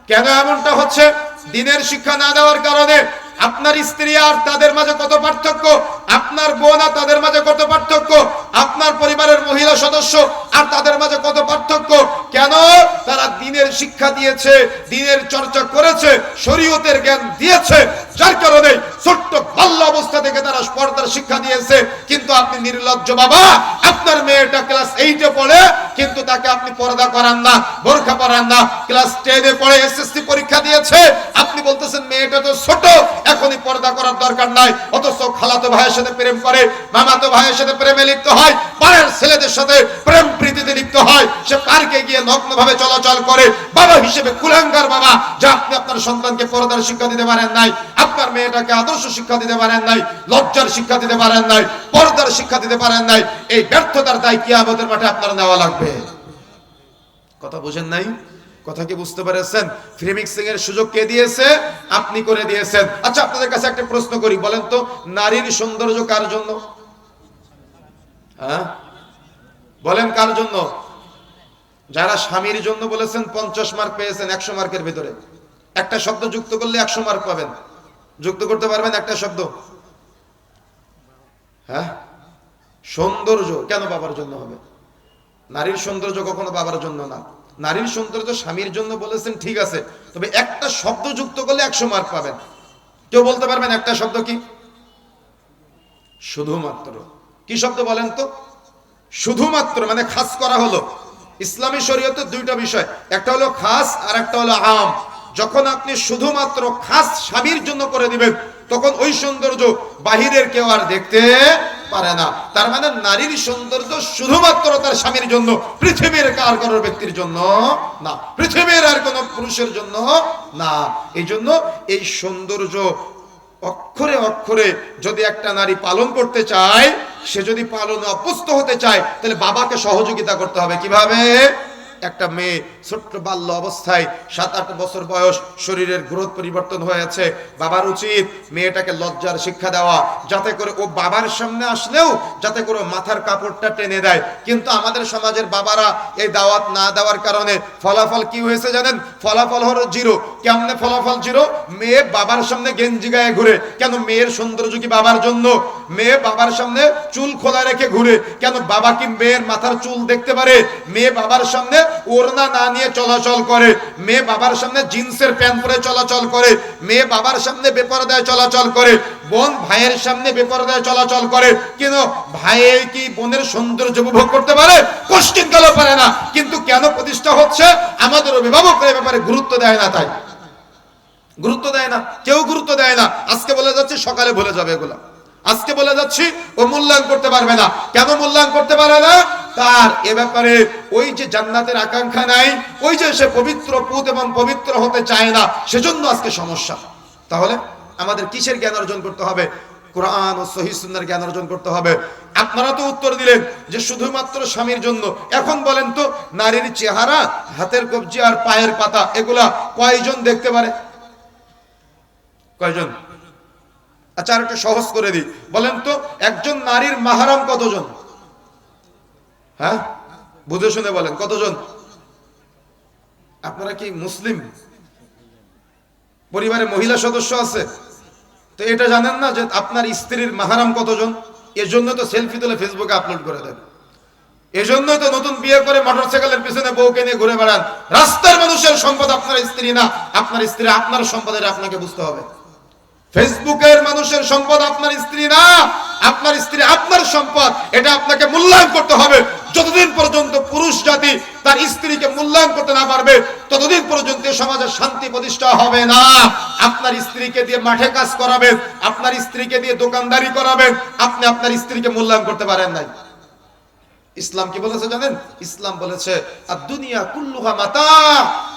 কেন এমনটা হচ্ছে? দিনের শিক্ষা না দেওয়ার কারণে। আপনার স্ত্রী আর তাদের মাঝে কত পার্থক্য, আপনার বোন আর তাদের মাঝে কত পার্থক্য, আপনার পরিবারের মহিলা সদস্য আর তাদের মাঝে কত পার্থক্য। কেন? তারা দিনের শিক্ষা দিয়েছে, দিনের চর্চা করেছে, শরীয়তের জ্ঞান দিয়েছে, যার কারণে ছোট্ট বাল্য অবস্থা থেকে তারা পর্দার শিক্ষা দিয়েছে। কিন্তু আপনি নির্লজ্জ বাবা, আপনার মেয়েটা ক্লাস 8-এ পড়ে, কিন্তু তাকে আপনি পর্দা করান না, বোরখা পরান না। ক্লাস 10-এ পড়ে এসএসসি পরীক্ষা দিয়েছে, আপনি বলতেছেন মেয়েটা তো ছোট, এখনই পর্দা করার দরকার নাই। অথচ খালাতো ভাইয়ের সাথে প্রেম করে, মামাতো ভাইয়ের সাথে প্রেমে লিপ্ত হয়, পাড়ার ছেলেদের সাথে প্রেম প্রীতিতে লিপ্ত হয়, সে পার্কে গিয়ে নগ্নভাবে চলাচল করে। বাবা হিসেবে কুলাঙ্গার বাবা, যা আপনি আপনার সন্তানকে পর্দার শিক্ষা দিতে পারেন নাই, আপনার মেয়েটাকে আদর্শ শিক্ষা দিতে পারেন নাই, লজ্জার শিক্ষা দিতে পারেন নাই, পর্দার শিক্ষা দিতে পারেন নাই, এই ব্যর্থতার দায় কিয়ামতের মাঠে আপনার নেওয়া লাগবে। কথা বুঝেন নাই? কথা কি বুঝতে পেরেছেন? ফ্রি মিক্সিং এর সুযোগ কে দিয়েছে? আপনি করে দিয়েছেন। আচ্ছা, আপনাদের কাছে একটা প্রশ্ন করি, বলেন তো, নারীর সৌন্দর্য কার জন্য? হ্যাঁ বলেন, কার জন্য? যারা স্বামীর জন্য বলেছেন 50 মার্ক পেয়েছেন 100 মার্কের ভিতরে। একটা শব্দ যুক্ত করলে 100 মার্ক পাবেন। যুক্ত করতে পারবেন একটা শব্দ? হ্যাঁ, সৌন্দর্য কেন বাবার জন্য হবে? নারীর সৌন্দর্য কখনো বাবার জন্য না। নারীর সৌন্দর্য স্বামীর জন্য বলেছেন, ঠিক আছে, তবে একটা শব্দ যুক্ত করলে 100 মার্ক পাবেন। কেউ বলতে পারবেন একটা শব্দ কি? শুধুমাত্র। কি শব্দ বলেন তো? শুধুমাত্র মানে খাস করা হলো। ইসলামী শরীয়তের দুইটা বিষয়, একটা হলো খাস আর একটা হলো আম। যখন আপনি শুধুমাত্র খাস স্বামীর জন্য করে দিবেন, তখন ওই সৌন্দর্য বাহিরের কেউ আর দেখতে পারে না। তার মানে নারীর সৌন্দর্য শুধুমাত্র তার স্বামীর জন্য, পৃথিবীর আর কোনো ব্যক্তির জন্য না, পৃথিবীর আর কোনো পুরুষের জন্য না। এই জন্য এই সৌন্দর্য অক্ষরে অক্ষরে যদি একটা নারী পালন করতে চায়, সে যদি পালনে অভ্যস্ত হতে চায়, তাহলে বাবাকে সহযোগিতা করতে হবে। কিভাবে? একটা মেয়ে ছোট্ট বাল্য অবস্থায় 7-8 বছর বয়স, শরীরের গ্রোথ পরিবর্তন হয়েছে, বাবার উচিত মেয়েটাকে লজ্জার শিক্ষা দেওয়া, যাতে করে ও বাবার সামনে আসলেও যাতে করে মাথার কাপড়টা টেনে দেয়। কিন্তু আমাদের সমাজের বাবারা এই দাওয়াত না দেওয়ার কারণে ফলাফল কি হয়েছে জানেন? ফলাফল হলো জিরো। কেমনে ফলাফল জিরো? মেয়ে বাবার সামনে গেঞ্জি গায়ে ঘুরে। কেন? মেয়ের সৌন্দর্য কি বাবার জন্য? মেয়ে বাবার সামনে চুল খোলা রেখে ঘুরে। কেন? বাবা কি মেয়ের মাথার চুল দেখতে পারে? মেয়ে বাবার সামনে ওড়না না নিয়ে চলাচল করে। মেয়ে বাবার সামনে জিন্সের প্যান্ট পরে চলাচল করে। মেয়ে বাবার সামনে বেপরদায় চলাচল করে। বোন ভাইয়ের সামনে বেপরদায় চলাচল করে। কেন? ভাই কি বোনের সৌন্দর্য উপভোগ করতে পারে? কোশ্চেন কালো পারে না। কিন্তু কেন প্রতিষ্ঠা হচ্ছে? আমাদের অভিভাবকরা এই ব্যাপারে গুরুত্ব দেয় না, তাই গুরুত্ব দেয় না, কেউ গুরুত্ব দেয় না। আজকে বলে যাচ্ছে, সকালে ভুলে যাবে এগুলা। আজকে বলে যাচ্ছি, ও মূল্যায়ন করতে পারবে না। কেন মূল্যায়ন করতে পারে না? তার এ ব্যাপারে ওই যে জান্নাতের আকাঙ্ক্ষা নাই, ওই যে সে পবিত্র পুত এবং পবিত্র হতে চায় না, সেজন্য আজকে সমস্যা। তাহলে আমাদের কিসের জ্ঞান অর্জন করতে হবে? কোরআন ও সহিহ সুন্নাহর জ্ঞান অর্জন করতে হবে। আপনারা তো উত্তর দিলেন যে শুধুমাত্র স্বামীর জন্য। এখন বলেন তো, নারীর চেহারা, হাতের কবজি আর পায়ের পাতা, এগুলা কয়জন দেখতে পারে? কয়জন? আচ্ছা, আর একটু সহজ করে দিই, বলেন তো একজন নারীর মাহরাম কতজন? হ্যাঁ, বুঝে শুনে বলেন, কতজন? আপনারা কি মুসলিম পরিবারে মহিলা সদস্য আছে? তো এটা জানেন না যে আপনার স্ত্রীর মাহরাম কতজন? এজন্য তো সেলফি তুলে ফেসবুকে আপলোড করে দেন। এজন্যই তো নতুন বিয়ে করে মোটরসাইকেলের পিছনে বউকে নিয়ে ঘুরে বেড়ান। রাস্তার মানুষের সম্পদ আপনার স্ত্রী না, আপনার স্ত্রী আপনার সম্পদ, এটা আপনাকে বুঝতে হবে। ফেসবুকের মানুষের সম্পদ আপনার স্ত্রী না, আপনার স্ত্রী আপনার সম্পদ, এটা আপনাকে মূল্যায়ন করতে হবে। যতদিন পর্যন্ত পুরুষ জাতি তার স্ত্রীকে মূল্যায়ন করতে না পারবে, ততদিন পর্যন্ত সমাজের শান্তি প্রতিষ্ঠা হবে না। আপনার স্ত্রীকে দিয়ে মাঠে কাজ করাবেন, আপনার স্ত্রীকে দিয়ে দোকানদারি করাবেন, আপনি আপনার স্ত্রীকে মূল্যায়ন করতে পারেন নাই। ইসলাম কি বলেছে জানেন? ইসলাম বলেছে আদ-দুনিয়া কুল্লুহা মাতা,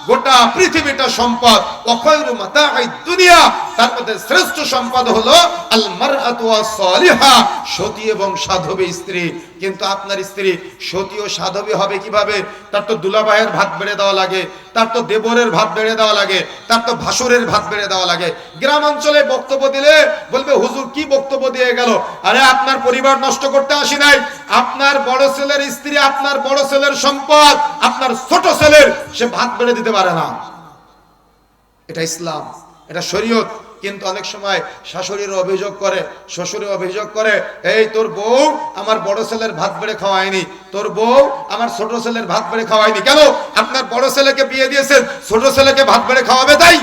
গোটা পৃথিবীটা সম্পদ। ওয়াখায়রু মাতা'আদ দুনিয়া, তার মধ্যে শ্রেষ্ঠ সম্পদ হলো আল মারআতু ওয়াস-সালিহা, সতী এবং সাধবী স্ত্রী। কিন্তু আপনার স্ত্রী সতী ও সাধবী হবে কিভাবে? তার তো দুলাভাইয়ের ভাত বেড়ে দেওয়া লাগে, তার তো দেবরের ভাত বেড়ে দেওয়া লাগে, তার তো ভাসুরের ভাত বেড়ে দেওয়া লাগে। গ্রাম অঞ্চলে বক্তব্য দিলে বলবে, হুজুর কি বক্তব্য দিয়ে গেল? আরে আপনার পরিবার নষ্ট করতে আসি নাই। আপনার বড় ছেলের স্ত্রী আপনার বড় ছেলের সম্পদ, আপনার ছোট ছেলের সে ভাত বেড়ে দিতে পারে না। এটা ইসলাম, এটা শরীয়ত। কিন্তু অনেক সময় শাশুড়ির অভিযোগ করে, শ্বশুরের অভিযোগ করে, এই তোর বউ আমার বড় ছেলের ভাত বেড়ে খাওয়ায়নি, তোর বউ আমার ছোট ছেলের ভাত বেড়ে খাওয়ায়নি। কেন? আপনার বড় ছেলেকে বিয়ে দিয়েছেন, ছোট ছেলেকে ভাত বেড়ে খাওয়াবে তাই?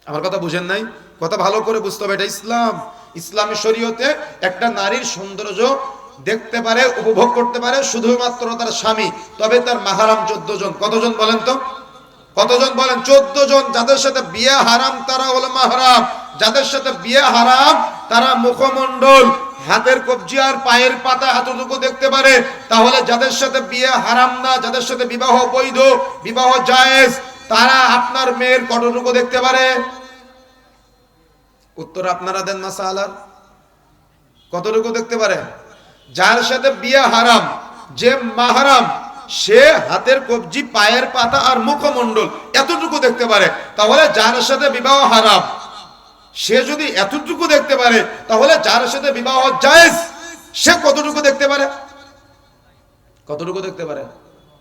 আমার কথা বুঝেন নাই? কথা ভালো করে বুঝতে হবে, এটা ইসলাম। ইসলামী শরীয়তে একটা নারীর সৌন্দর্য দেখতে পারে, উপভোগ করতে পারে শুধুমাত্র তার স্বামী, তবে তার মাহরাম 14 জন। কতজন বলেন তো? কতজন বলেন? 14 জন। যাদের সাথে বিয়ে হারাম তারা হলো মাহরাম। যাদের সাথে বিয়ে হারাম তারা মুখমণ্ডল, হাতের কবজি আর পায়ের পাতা এতটুকু দেখতে পারে। তাহলে যাদের সাথে বিয়ে হারাম না, যাদের সাথে বিবাহ বৈধ, বিবাহ জায়েজ, তারা আপনার মেয়ের কতটুকু দেখতে পারে? উত্তর আপনারা দেন মাসালার। কতটুকু দেখতে পারে? যার সাথে বিয়ে হারাম, যে মাহরাম, সে হাতের কবজি, পায়ের পাতা আর মুখমণ্ডল এতটুকু দেখতে পারে। তাহলে যার সাথে বিবাহ হারাম সে যদি এতটুকু দেখতে পারে, তাহলে যার সাথে বিবাহ জায়েজ সে কতটুকু দেখতে পারে? কতটুকু দেখতে পারে?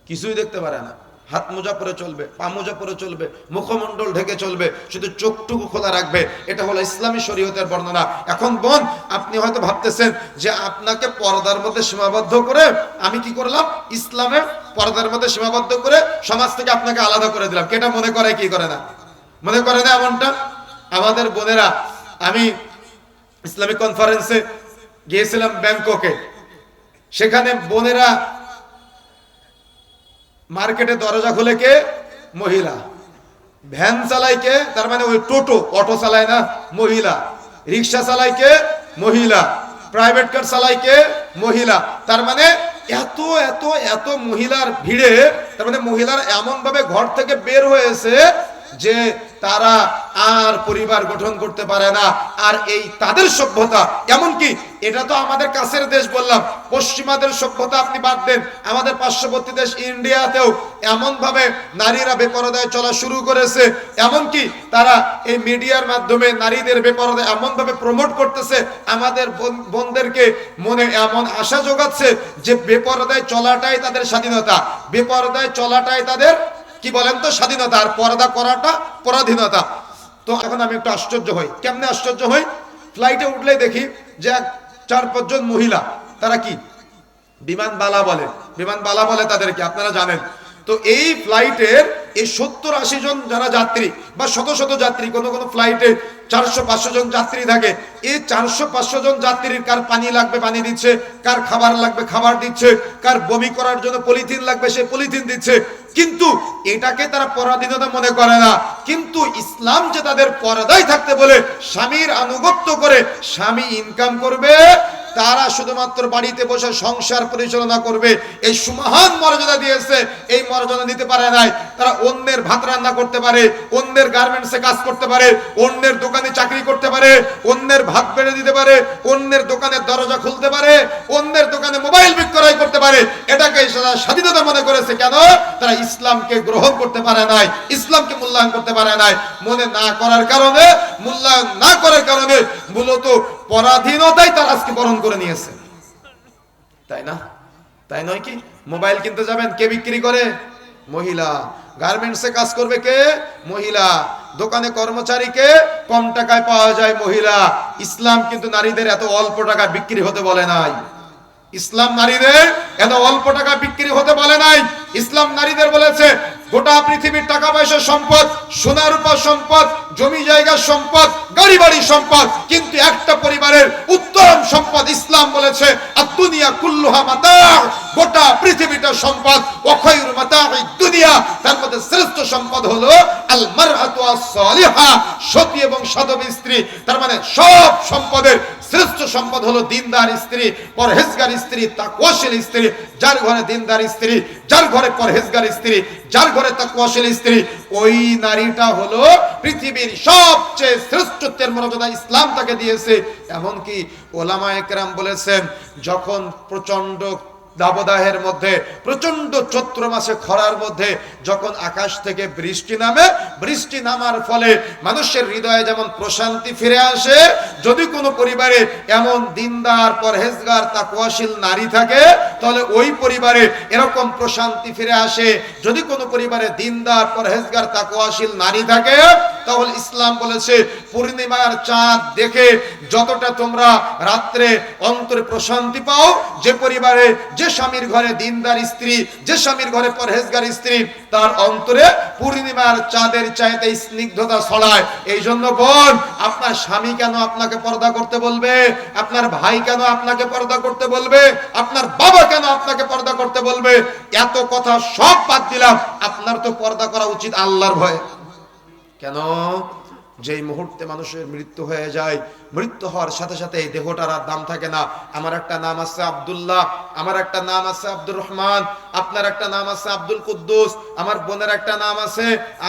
কিছুই দেখতে পারে না। হাত মোজা পরে চলবে, পা মোজা পরে চলবে, মুখমণ্ডল ঢেকে চলবে, শুধু চোখটুকু খোলা রাখবে। এটা হলো ইসলামী শরীয়তের বর্ণনা। এখন বোন, আপনি হয়তো ভাবতেছেন যে আপনাকে পর্দার মধ্যে সীমাবদ্ধ করে আমি কি করলাম? ইসলামের পর্দার মধ্যে সীমাবদ্ধ করে সমাজ থেকে আপনাকে আলাদা করে দিলাম। কেটা মনে করে কি করে না? মনে করে না এমনটা? আমাদের বোনেরা, আমি ইসলামিক কনফারেন্সে গিয়েছিলাম ব্যাংককে, সেখানে বোনেরা মার্কেটে দরজা খুলে কে? মহিলা। ভ্যান চালায় কে? তার মানে ওই টোটো, অটো চালায় না, মহিলা। রিক্সা চালায় কে? মহিলা। প্রাইভেট কার চালায় কে? মহিলা। তার মানে এত এত এত মহিলার ভিড়ে, তার মানে মহিলার এমন ভাবে ঘর থেকে বের হয়েছে যে তারা আর পরিবার গঠন করতে পারে না। আর এই তাদের সভ্যতা, এমনকি এটা তো আমাদের কাছের দেশ বললাম, পশ্চিমাদের সভ্যতা আপনি বাদ দেন, আমাদের পার্শ্ববর্তী দেশ ইন্ডিয়াতেও এমন ভাবে নারীরা বেপরদায় চলা শুরু করেছে, এমনকি তারা এই মিডিয়ার মাধ্যমে নারীদের বেপরদা এমন ভাবে প্রমোট করতেছে, আমাদের বোনদেরকে মনে এমন আশা যোগাচ্ছে যে বেপরদায় চলাটাই তাদের স্বাধীনতা, বেপরদায় চলাটাই তাদের কি বলেন তো স্বাধীনতা, আর পর্দা করাটা পরাধীনতা। তো এখন আমি একটু আশ্চর্য হই। কেমনে আশ্চর্য হই? ফ্লাইটে উঠলেই দেখি যে 4-5 জন মহিলা, তারা কি বিমানবালা বলে, বিমানবালা বলে তাদেরকে, আপনারা জানেন। তো এই ফ্লাইটের এই 70-80 জন যারা যাত্রী বা শত শত যাত্রী, কোন কোন ফ্লাইটে 400-500 জন যাত্রী থাকে, এই 400-500 জন যাত্রীর কার পানি লাগবে পানি দিচ্ছে, কার খাবার লাগবে খাবার দিচ্ছে, কার বমি করার জন্য পলিথিন লাগবে সে পলিথিন দিচ্ছে। কিন্তু এটাকে তারা পরাধীনতা মনে করে না। কিন্তু ইসলাম যে তাদের পর্দায় থাকতে বলে, স্বামীর আনুগত্য করে স্বামী ইনকাম করবে, তারা শুধুমাত্র বাড়িতে বসে সংসার পরিচালনা করবে, এই সুমহান মর্যাদা দিয়েছে। এই মর্যাদা দিতে পারে নাই। তারা অন্যের ভাত রান্না করতে পারে, অন্যের গার্মেন্টসে কাজ করতে পারে, অন্যের দোকানে চাকরি করতে পারে, অন্যের ভাত বেড়ে দিতে পারে, অন্যের দোকানের দরজা খুলতে পারে, অন্যের দোকানে মোবাইল বিক্রয় করতে পারে। এটাকে স্বাধীনতা মনে করেছে। কেন? তারা ইসলামকে গ্রহণ করতে পারে নাই, ইসলামকে মূল্যায়ন করতে পারে নাই। মনে না করার কারণে, মূল্যায়ন না করার কারণে মূলত পরাধীনতাই তার আজকে বরণ করে নিয়েছে, তাই না? তাই নয় কি? মোবাইল কিনতে যাবেন, কে বিক্রি করে? মহিলা। গার্মেন্টসে কাজ করবে কে? মহিলা। দোকানে কর্মচারীকে কম টাকায় পাওয়া যায়, মহিলা। ইসলাম কিন্তু নারীদের এত অল্প টাকায় বিক্রি হতে বলে নাই। ইসলাম নারীদের এত অল্প টাকা বিক্রি হতে বলে নাই। ইসলাম নারীদের বলেছে গোটা পৃথিবীর টাকা পয়সা সম্পদ, সোনা রূপা সম্পদ, জমি জায়গা সম্পদ, গাড়ি বাড়ি সম্পদ, কিন্তু একটা পরিবারের উত্তম সম্পদ ইসলাম বলেছে আদ-দুনিয়া কুল্লুহা মাতা, গোটা পৃথিবীটা সম্পদ। ওয়া খায়রু মাতাঈদ দুনিয়া, তার মধ্যে শ্রেষ্ঠ সম্পদ হলো আল মারআতু আস-সালিহা, সতী এবং সাধবী স্ত্রী। তার মানে সব সম্পদের শ্রেষ্ঠ সম্পদ হলো দিনদার স্ত্রী, পরহেজগার স্ত্রী, তাকওয়াশীল স্ত্রী। যার ঘরে দিনদার স্ত্রী, যার ঘরে পরহেজগার স্ত্রী, যার ঘরে তাকওয়াশীল স্ত্রী, ওই নারীটা হলো পৃথিবীর সবচেয়ে শ্রেষ্ঠত্বের মর্যাদা ইসলাম তাকে দিয়েছে। এমনকি ওলামায়ে কেরাম বলেছেন, যখন প্রচন্ড দাবদাহের মধ্যে, প্রচন্ড চৈত্র মাসে খরার মধ্যে যখন আকাশ থেকে বৃষ্টি নামে, বৃষ্টি নামার ফলে মানুষের হৃদয়ে যেমন প্রশান্তি ফিরে আসে, যদি কোনো পরিবারে এমন দিনদার পরহেজগার তাকওয়াশীল নারী থাকে, তাহলে ওই পরিবারে এরকম প্রশান্তি ফিরে আসে। যদি কোনো পরিবারে দিনদার পরহেজগার তাকওয়াশীল নারী থাকে, তাহলে ইসলাম বলেছে পূর্ণিমার চাঁদ দেখে যতটা তোমরা রাত্রে অন্তরে প্রশান্তি পাও, যে পরিবারে, যে স্বামীর ঘরে দিনদার স্ত্রী, যে স্বামীর ঘরে পরহেজগার স্ত্রী, তার অন্তরে পূর্ণিমার চাঁদের চাইতে স্নিগ্ধতা ছড়ায়। এই জন্য বোন, আপনার স্বামী কেন আপনাকে পর্দা করতে বলবে? আপনার ভাই কেন আপনাকে পর্দা করতে বলবে? আপনার বাবা কেন আপনাকে পর্দা করতে বলবে? এত কথা সব বাদ দিলাম, আপনার তো পর্দা করা উচিত আল্লাহর ভয়ে। কেন? যেই মুহূর্তে মানুষের মৃত্যু হয়ে যায়, মৃত্যু হওয়ার সাথে সাথে এই দেহটার আর দাম থাকে না। আমার একটা নাম আছে আব্দুল্লাহ, আমার একটা নাম আছে আব্দুর রহমান, আপনার একটা নাম আছে আব্দুল কুদ্দুস, আমার বোনের একটা নাম আছে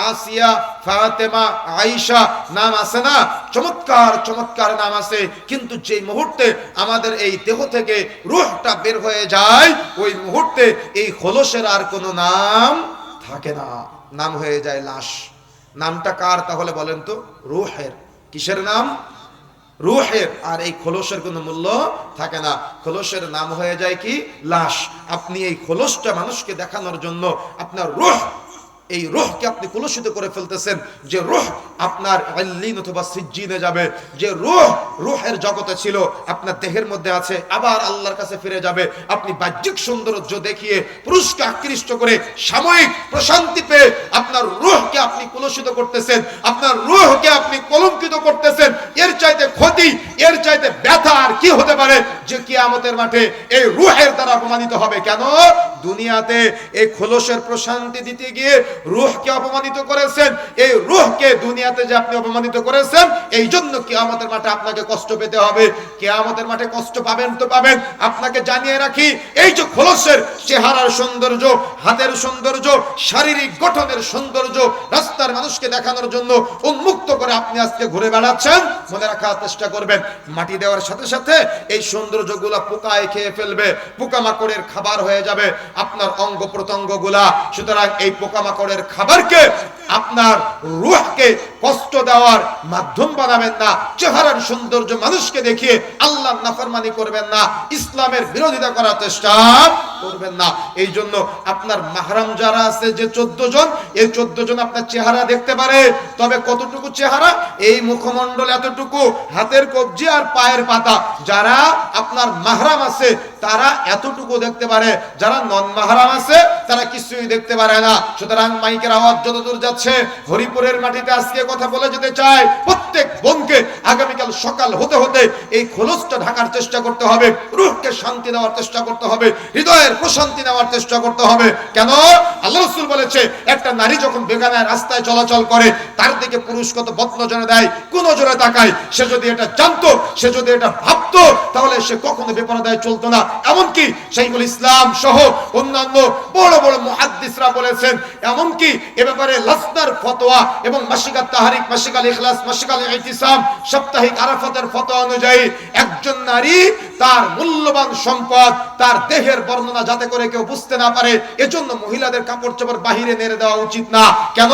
আসিয়া, ফাতেমা, আয়েশা, নাম আছে না? চমৎকার চমৎকার নাম আছে। কিন্তু যেই মুহূর্তে আমাদের এই দেহ থেকে রূহটা বের হয়ে যায়, ওই মুহূর্তে এই খোলসের আর কোনো নাম থাকে না, নাম হয়ে যায় লাশ। নামটা কার তাহলে বলেন তো? রূহের। কিসের নাম? রূহের। আর এই খোলসের কোনো মূল্য থাকে না। খোলসের নাম হয়ে যায় কি? লাশ। আপনি এই খোলসটা মানুষকে দেখানোর জন্য আপনার রূহ, এই রূহকে আপনি কলুষিত করে ফেলতেছেন। যে রূহ আপনার আল্লিন অথবা সিজ্জিনে যাবে, যে রূহের জগতে ছিল, আপনার দেহের মধ্যে আছে, আবার আল্লাহর কাছে ফিরে যাবে। আপনি বাহ্যিক সৌন্দর্য দেখিয়ে পুরুষকে আকৃষ্ট করে সাময়িক প্রশান্তি পেয়ে আপনার রূহকে আপনি কলুষিত করতেছেন, আপনার রূহকে আপনি কলঙ্কিত করতেছেন। এর চাইতে ক্ষতি, এর চাইতে ব্যথা আর কি হতে পারে? যে কিয়ামতের মাঠে এই রূহের দ্বারা অপমানিত হবে। কেন? দুনিয়াতে এই খোলসের প্রশান্তি দিতে গিয়ে রূহকে অপমানিত করেছেন। এই রূহকে দুনিয়াতে যে আপনি অপমানিত করেছেন, এই জন্য কিয়ামতের মাঠে আপনাকে কষ্ট পেতে হবে, কিয়ামতের মাঠে কষ্ট পাবেন তো পাবেন। আপনাকে জানিয়ে রাখি, এই যে খোলসের চেহারার সৌন্দর্য, হাতের সৌন্দর্য, শারীরিক গঠনের সৌন্দর্য রাস্তার মানুষকে দেখানোর জন্য উন্মুক্ত করে আপনি আজকে ঘুরে বেড়াচ্ছেন, মনে রাখার চেষ্টা করবেন মাটি দেওয়ার সাথে সাথে এই সৌন্দর্যগুলা পোকায় খেয়ে ফেলবে, পোকামাকড়ের খাবার হয়ে যাবে আপনার অঙ্গ প্রত্যঙ্গগুলা। সুতরাং এই পোকামাকড়ের খাবারকে আপনার রূহকে কষ্ট দেওয়ার মাধ্যম বানাবেন না। চেহারার সৌন্দর্য মানুষকে দেখিয়ে আল্লাহর নাফরমানি করবেন না, ইসলামের বিরোধিতা করার চেষ্টা করবেন না। এই জন্য আপনার মাহরাম যারা আছে যে 14 জন, এই 14 জন আপনার চেহারা দেখতে পারে, তবে কতটুকু চেহারা? এই মুখমণ্ডল এতটুকু, হাতের কবজি আর পায়ের পাতা। যারা আপনার মাহরাম আছে তারা এতটুকু দেখতে পারে, যারা নন মাহরাম আছে তারা কিছুই দেখতে পারে না। সুতরাং মাইকের আওয়াজ যতদূর যাচ্ছে, হরিপুরের মাটিতে আজকে কথা বলে যেতে চাই, প্রত্যেক বোনকে আগামীকাল সকাল হতে হতে এই খোলসটা ঢাকার চেষ্টা করতে হবে, রূহকে শান্তি দেওয়ার চেষ্টা করতে হবে, হৃদয়ের প্রশান্তি নেওয়ার চেষ্টা করতে হবে। কেন? আল্লাহ রাসূল বলেছে, একটা নারী যখন বেগানায় রাস্তায় চলাচল করে তার দিকে পুরুষ কত বদনজরে দেয়, কোন নজরে তাকায়। সে যদি এটা জানতো, সে যদি এটা ভাবতো, তাহলে সে কখনো বেপরদায় চলতো না। এমনকি শাইখুল ইসলাম সহ অন্যান্য বড় বড় মুহাদ্দিসরা বলেছেন, এমনকি এ ব্যাপারে লাসনার ফতোয়া এবং মাসিকাত তাহরিক, মাসিকাল ইখলাস, মাসিকাল ইতিসাম, সাপ্তাহিক আরাফাতের ফতোয়া অনুযায়ী একজন নারী তার মূল্যবান সম্পদ, তার দেহের বর্ণনা যাতে করে কেউ বুঝতে না পারে, এজন্য মহিলাদের কাপড় চোপড় বাহিরে নেড়ে দেওয়া উচিত না। কেন?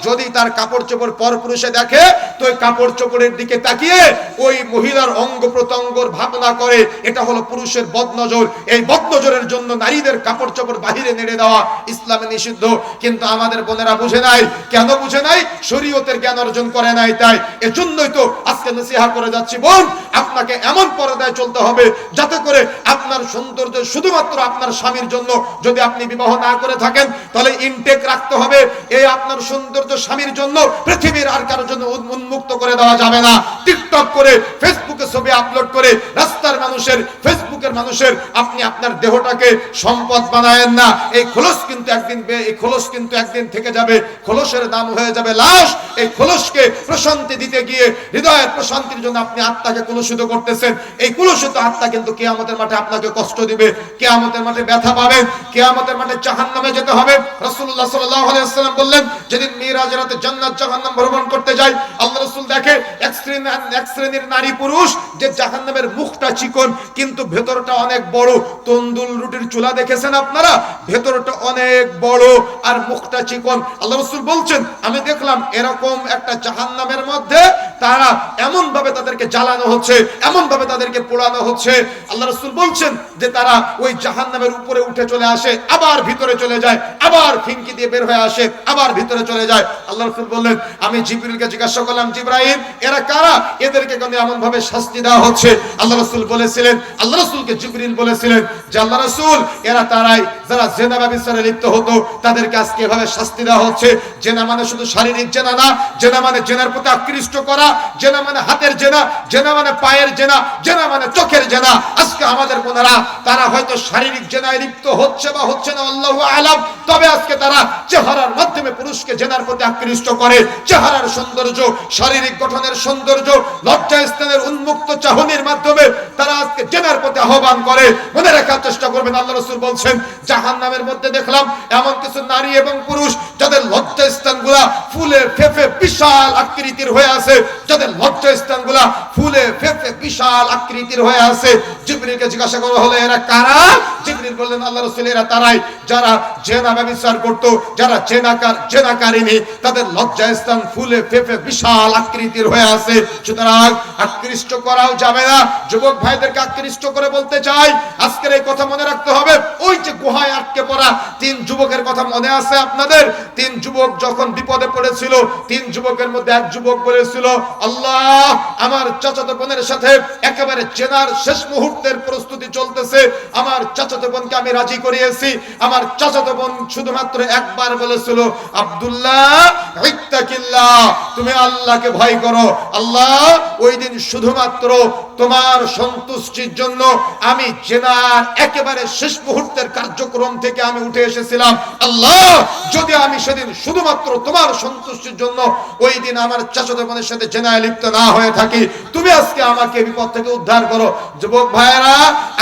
যদি তার কাপড় চোপড় পরপুরুষে দেখে, তো ওই কাপড় চোপড়ের দিকে তাকিয়ে ওই মহিলার অঙ্গ প্রত্যঙ্গর ভাবনা করে, এটা হলো পুরুষের বদনজর। এই বদনজরের জন্য নারীদের কাপড় চোপড় বাহিরে নেড়ে দেওয়া ইসলামে নিষিদ্ধ। কিন্তু আমাদের বোনেরা বুঝে নাই। কেন বুঝে নাই? শরীয়তের জ্ঞান অর্জন করে নাই। তাই এজন্যই তো আজকে নসিহত করে যাচ্ছি, বোন আপনাকে এমন পর্দায় চলতে হবে যাতে করে আপনার সৌন্দর্য শুধুমাত্র আপনার স্বামীর জন্য, যদি আপনি বিবাহ না করে থাকেন তাহলে ইনটেক রাখতে হবে। এই আপনার সৌন্দর্য স্বামীর জন্য, পৃথিবীর আর কারোর জন্য উন্মুক্ত করে দেওয়া যাবে না। টিকটক করে, ফেসবুকে ছবি আপলোড করে রাস্তার মানুষের, ফেসবুকের মানুষের আপনি আপনার দেহটাকে সম্পদ বানায়েন না। এই খোলস কিন্তু একদিন থেকে যাবে, খোলসের দাম হয়ে যাবে লাশ। এই খোলসকে প্রশান্তি দিতে গিয়ে, হৃদয়ের প্রশান্তির জন্য আপনি আত্মাকে কলুষিত করতেছেন। এই কলুষিত আত্মা কিন্তু কিয়ামতের মাঠে আপনাকে কষ্ট দিবে, কিয়ামতের মাঠে ব্যথা পাবেন, কিয়ামতের মাঠে জাহান্নামে যেতে হবে। রাসূলুল্লাহ সাল্লাল্লাহু আলাইহি ওয়াসাল্লাম বললেন, যেদিন মিরাজের রাতে জান্নাত জাহান্নাম ভ্রমণ করতে যায়, আল্লাহ রাসূল দেখে এক শ্রেণীর নারী পুরুষ যে জাহান্নামের মুখটা চিকন কিন্তু ভেতরটা অনেক বড়। তন্দুল রুটির চুলা দেখেছেন আপনারা? ভেতরটা অনেক বড় আর মুখটা চিকন। আল্লাহ রাসূল বলছেন, আমি দেখলাম এরকম একটা জাহান্নামের মধ্যে তারা এমন ভাবে তাদেরকে জ্বালানো হচ্ছে, এমন ভাবে তাদেরকে পোড়ানো হচ্ছে। আল্লাহ রাসূল বলছেন যে তারা ওই জাহান্নামের উপরে উঠে চলে আসে, আবার ভিতরে চলে যায়, আবার ফিনকি দিয়ে বের হয়ে আসে, আবার ভিতরে চলে যায়। আল্লাহ রাসূল বললেন, আমি জিবরিলকে জিজ্ঞাসা করলাম, জিবরাইল এরা কারা? এদেরকে কেন এমন ভাবে শাস্তি দেওয়া হচ্ছে? আল্লাহ রাসূল বলেছিলেন, আল্লাহ রাসূলকে জিবরিল বলেছিলেন যে আল্লাহ রাসূল এরা তারাই যারা জেনা ব্যভিচারে লিপ্ত হতো, তাদেরকে আজকে এভাবে শাস্তি দেওয়া হচ্ছে। জেনা মানে শুধু শারীরিক জেনা না, জেনা মানে জেনার প্রতি আকৃষ্ট করা, জেনা মানে হাতের জেনা, জেনা মানে পায়ের জেনা, জেনা মানে চোখের জেনা। আজকে আমাদের বোনেরা তারা হয়তো শারীরিক জেনায় লিপ্ত হচ্ছে বা হচ্ছে না, আল্লাহু আলাম, তবে আজকে তারা চেহারার মাধ্যমে পুরুষকে জেনার প্রতি আকৃষ্ট করে। চেহারার সৌন্দর্য, শারীরিক গঠনের সৌন্দর্য, লজ্জাস্থানের উন্মুক্ত চাহনির মাধ্যমে তারা আজকে জেনার প্রতি আহ্বান করে। মনে রাখার চেষ্টা করবেন, আল্লাহ রাসূল বলছেন, জাহান্নামের মধ্যে দেখলাম এমন কিছু নারী এবং পুরুষ যাদের লজ্জাস্থানগুলা ফুলে ফেপে বিশাল আকৃতির হয়ে আছে, যাদের লজ্জাস্থানগুলা ফুলে ফেপে বিশাল আকৃতির হয়ে আছে। জিবরিলকে জিজ্ঞাসা করা হলো, এরা কারা? জিবরিল বললেন, আল্লাহ রাসূল এরা তারাই যারা জেনা ব্যভিচার করত, যারা জেনাকারিনী, তাদের লজ্জাস্থান ফুলে ফেপে বিশাল আকৃতির হয়ে আছে। সুতরাং আকৃষ্ট করাও যাবে না। যুবক ভাইদেরকে আকৃষ্ট করে বলতে চাই, আজকের এই কথা মনে রাখতে হবে। ওই যে গুহায় আটকে পড়া 3 যুবকের কথা মনে আছে আপনাদের? 3 যুবক যখন বিপদে পড়েছিল, 3 যুবকের মধ্যে এক যুবক বলেছিল, আল্লাহ আমার চাচাতো বোনের সাথে একেবারে জেনার শেষ মুহূর্তের প্রস্তুতি চলতেছে, আমার চাচাতো বোনকে আমি রাজি করিয়েছি। আমার চাচাতো বোন শুধুমাত্র একবার বলেছিল, আব্দুল্লাহ ইত্তাকিল্লাহ, তুমি আল্লাহকে ভয় করো। আল্লাহ ওই দিন শুধুমাত্র তোমার সন্তুষ্টির জন্য আমি জেনার একেবারে শেষ মুহূর্তের কার্যক্রম থেকে আমি উঠে এসেছিলাম। আল্লাহ যদি আমি সেদিন শুধুমাত্র তোমার সন্তুষ্টির জন্য ওই দিন আমার চাচাতো বোনের সাথে জেনায় লিপ্ত না হয়ে থাকি, তুমি আজকে আমাকে বিপদ থেকে উদ্ধার করো। যুবক ভাইয়েরা,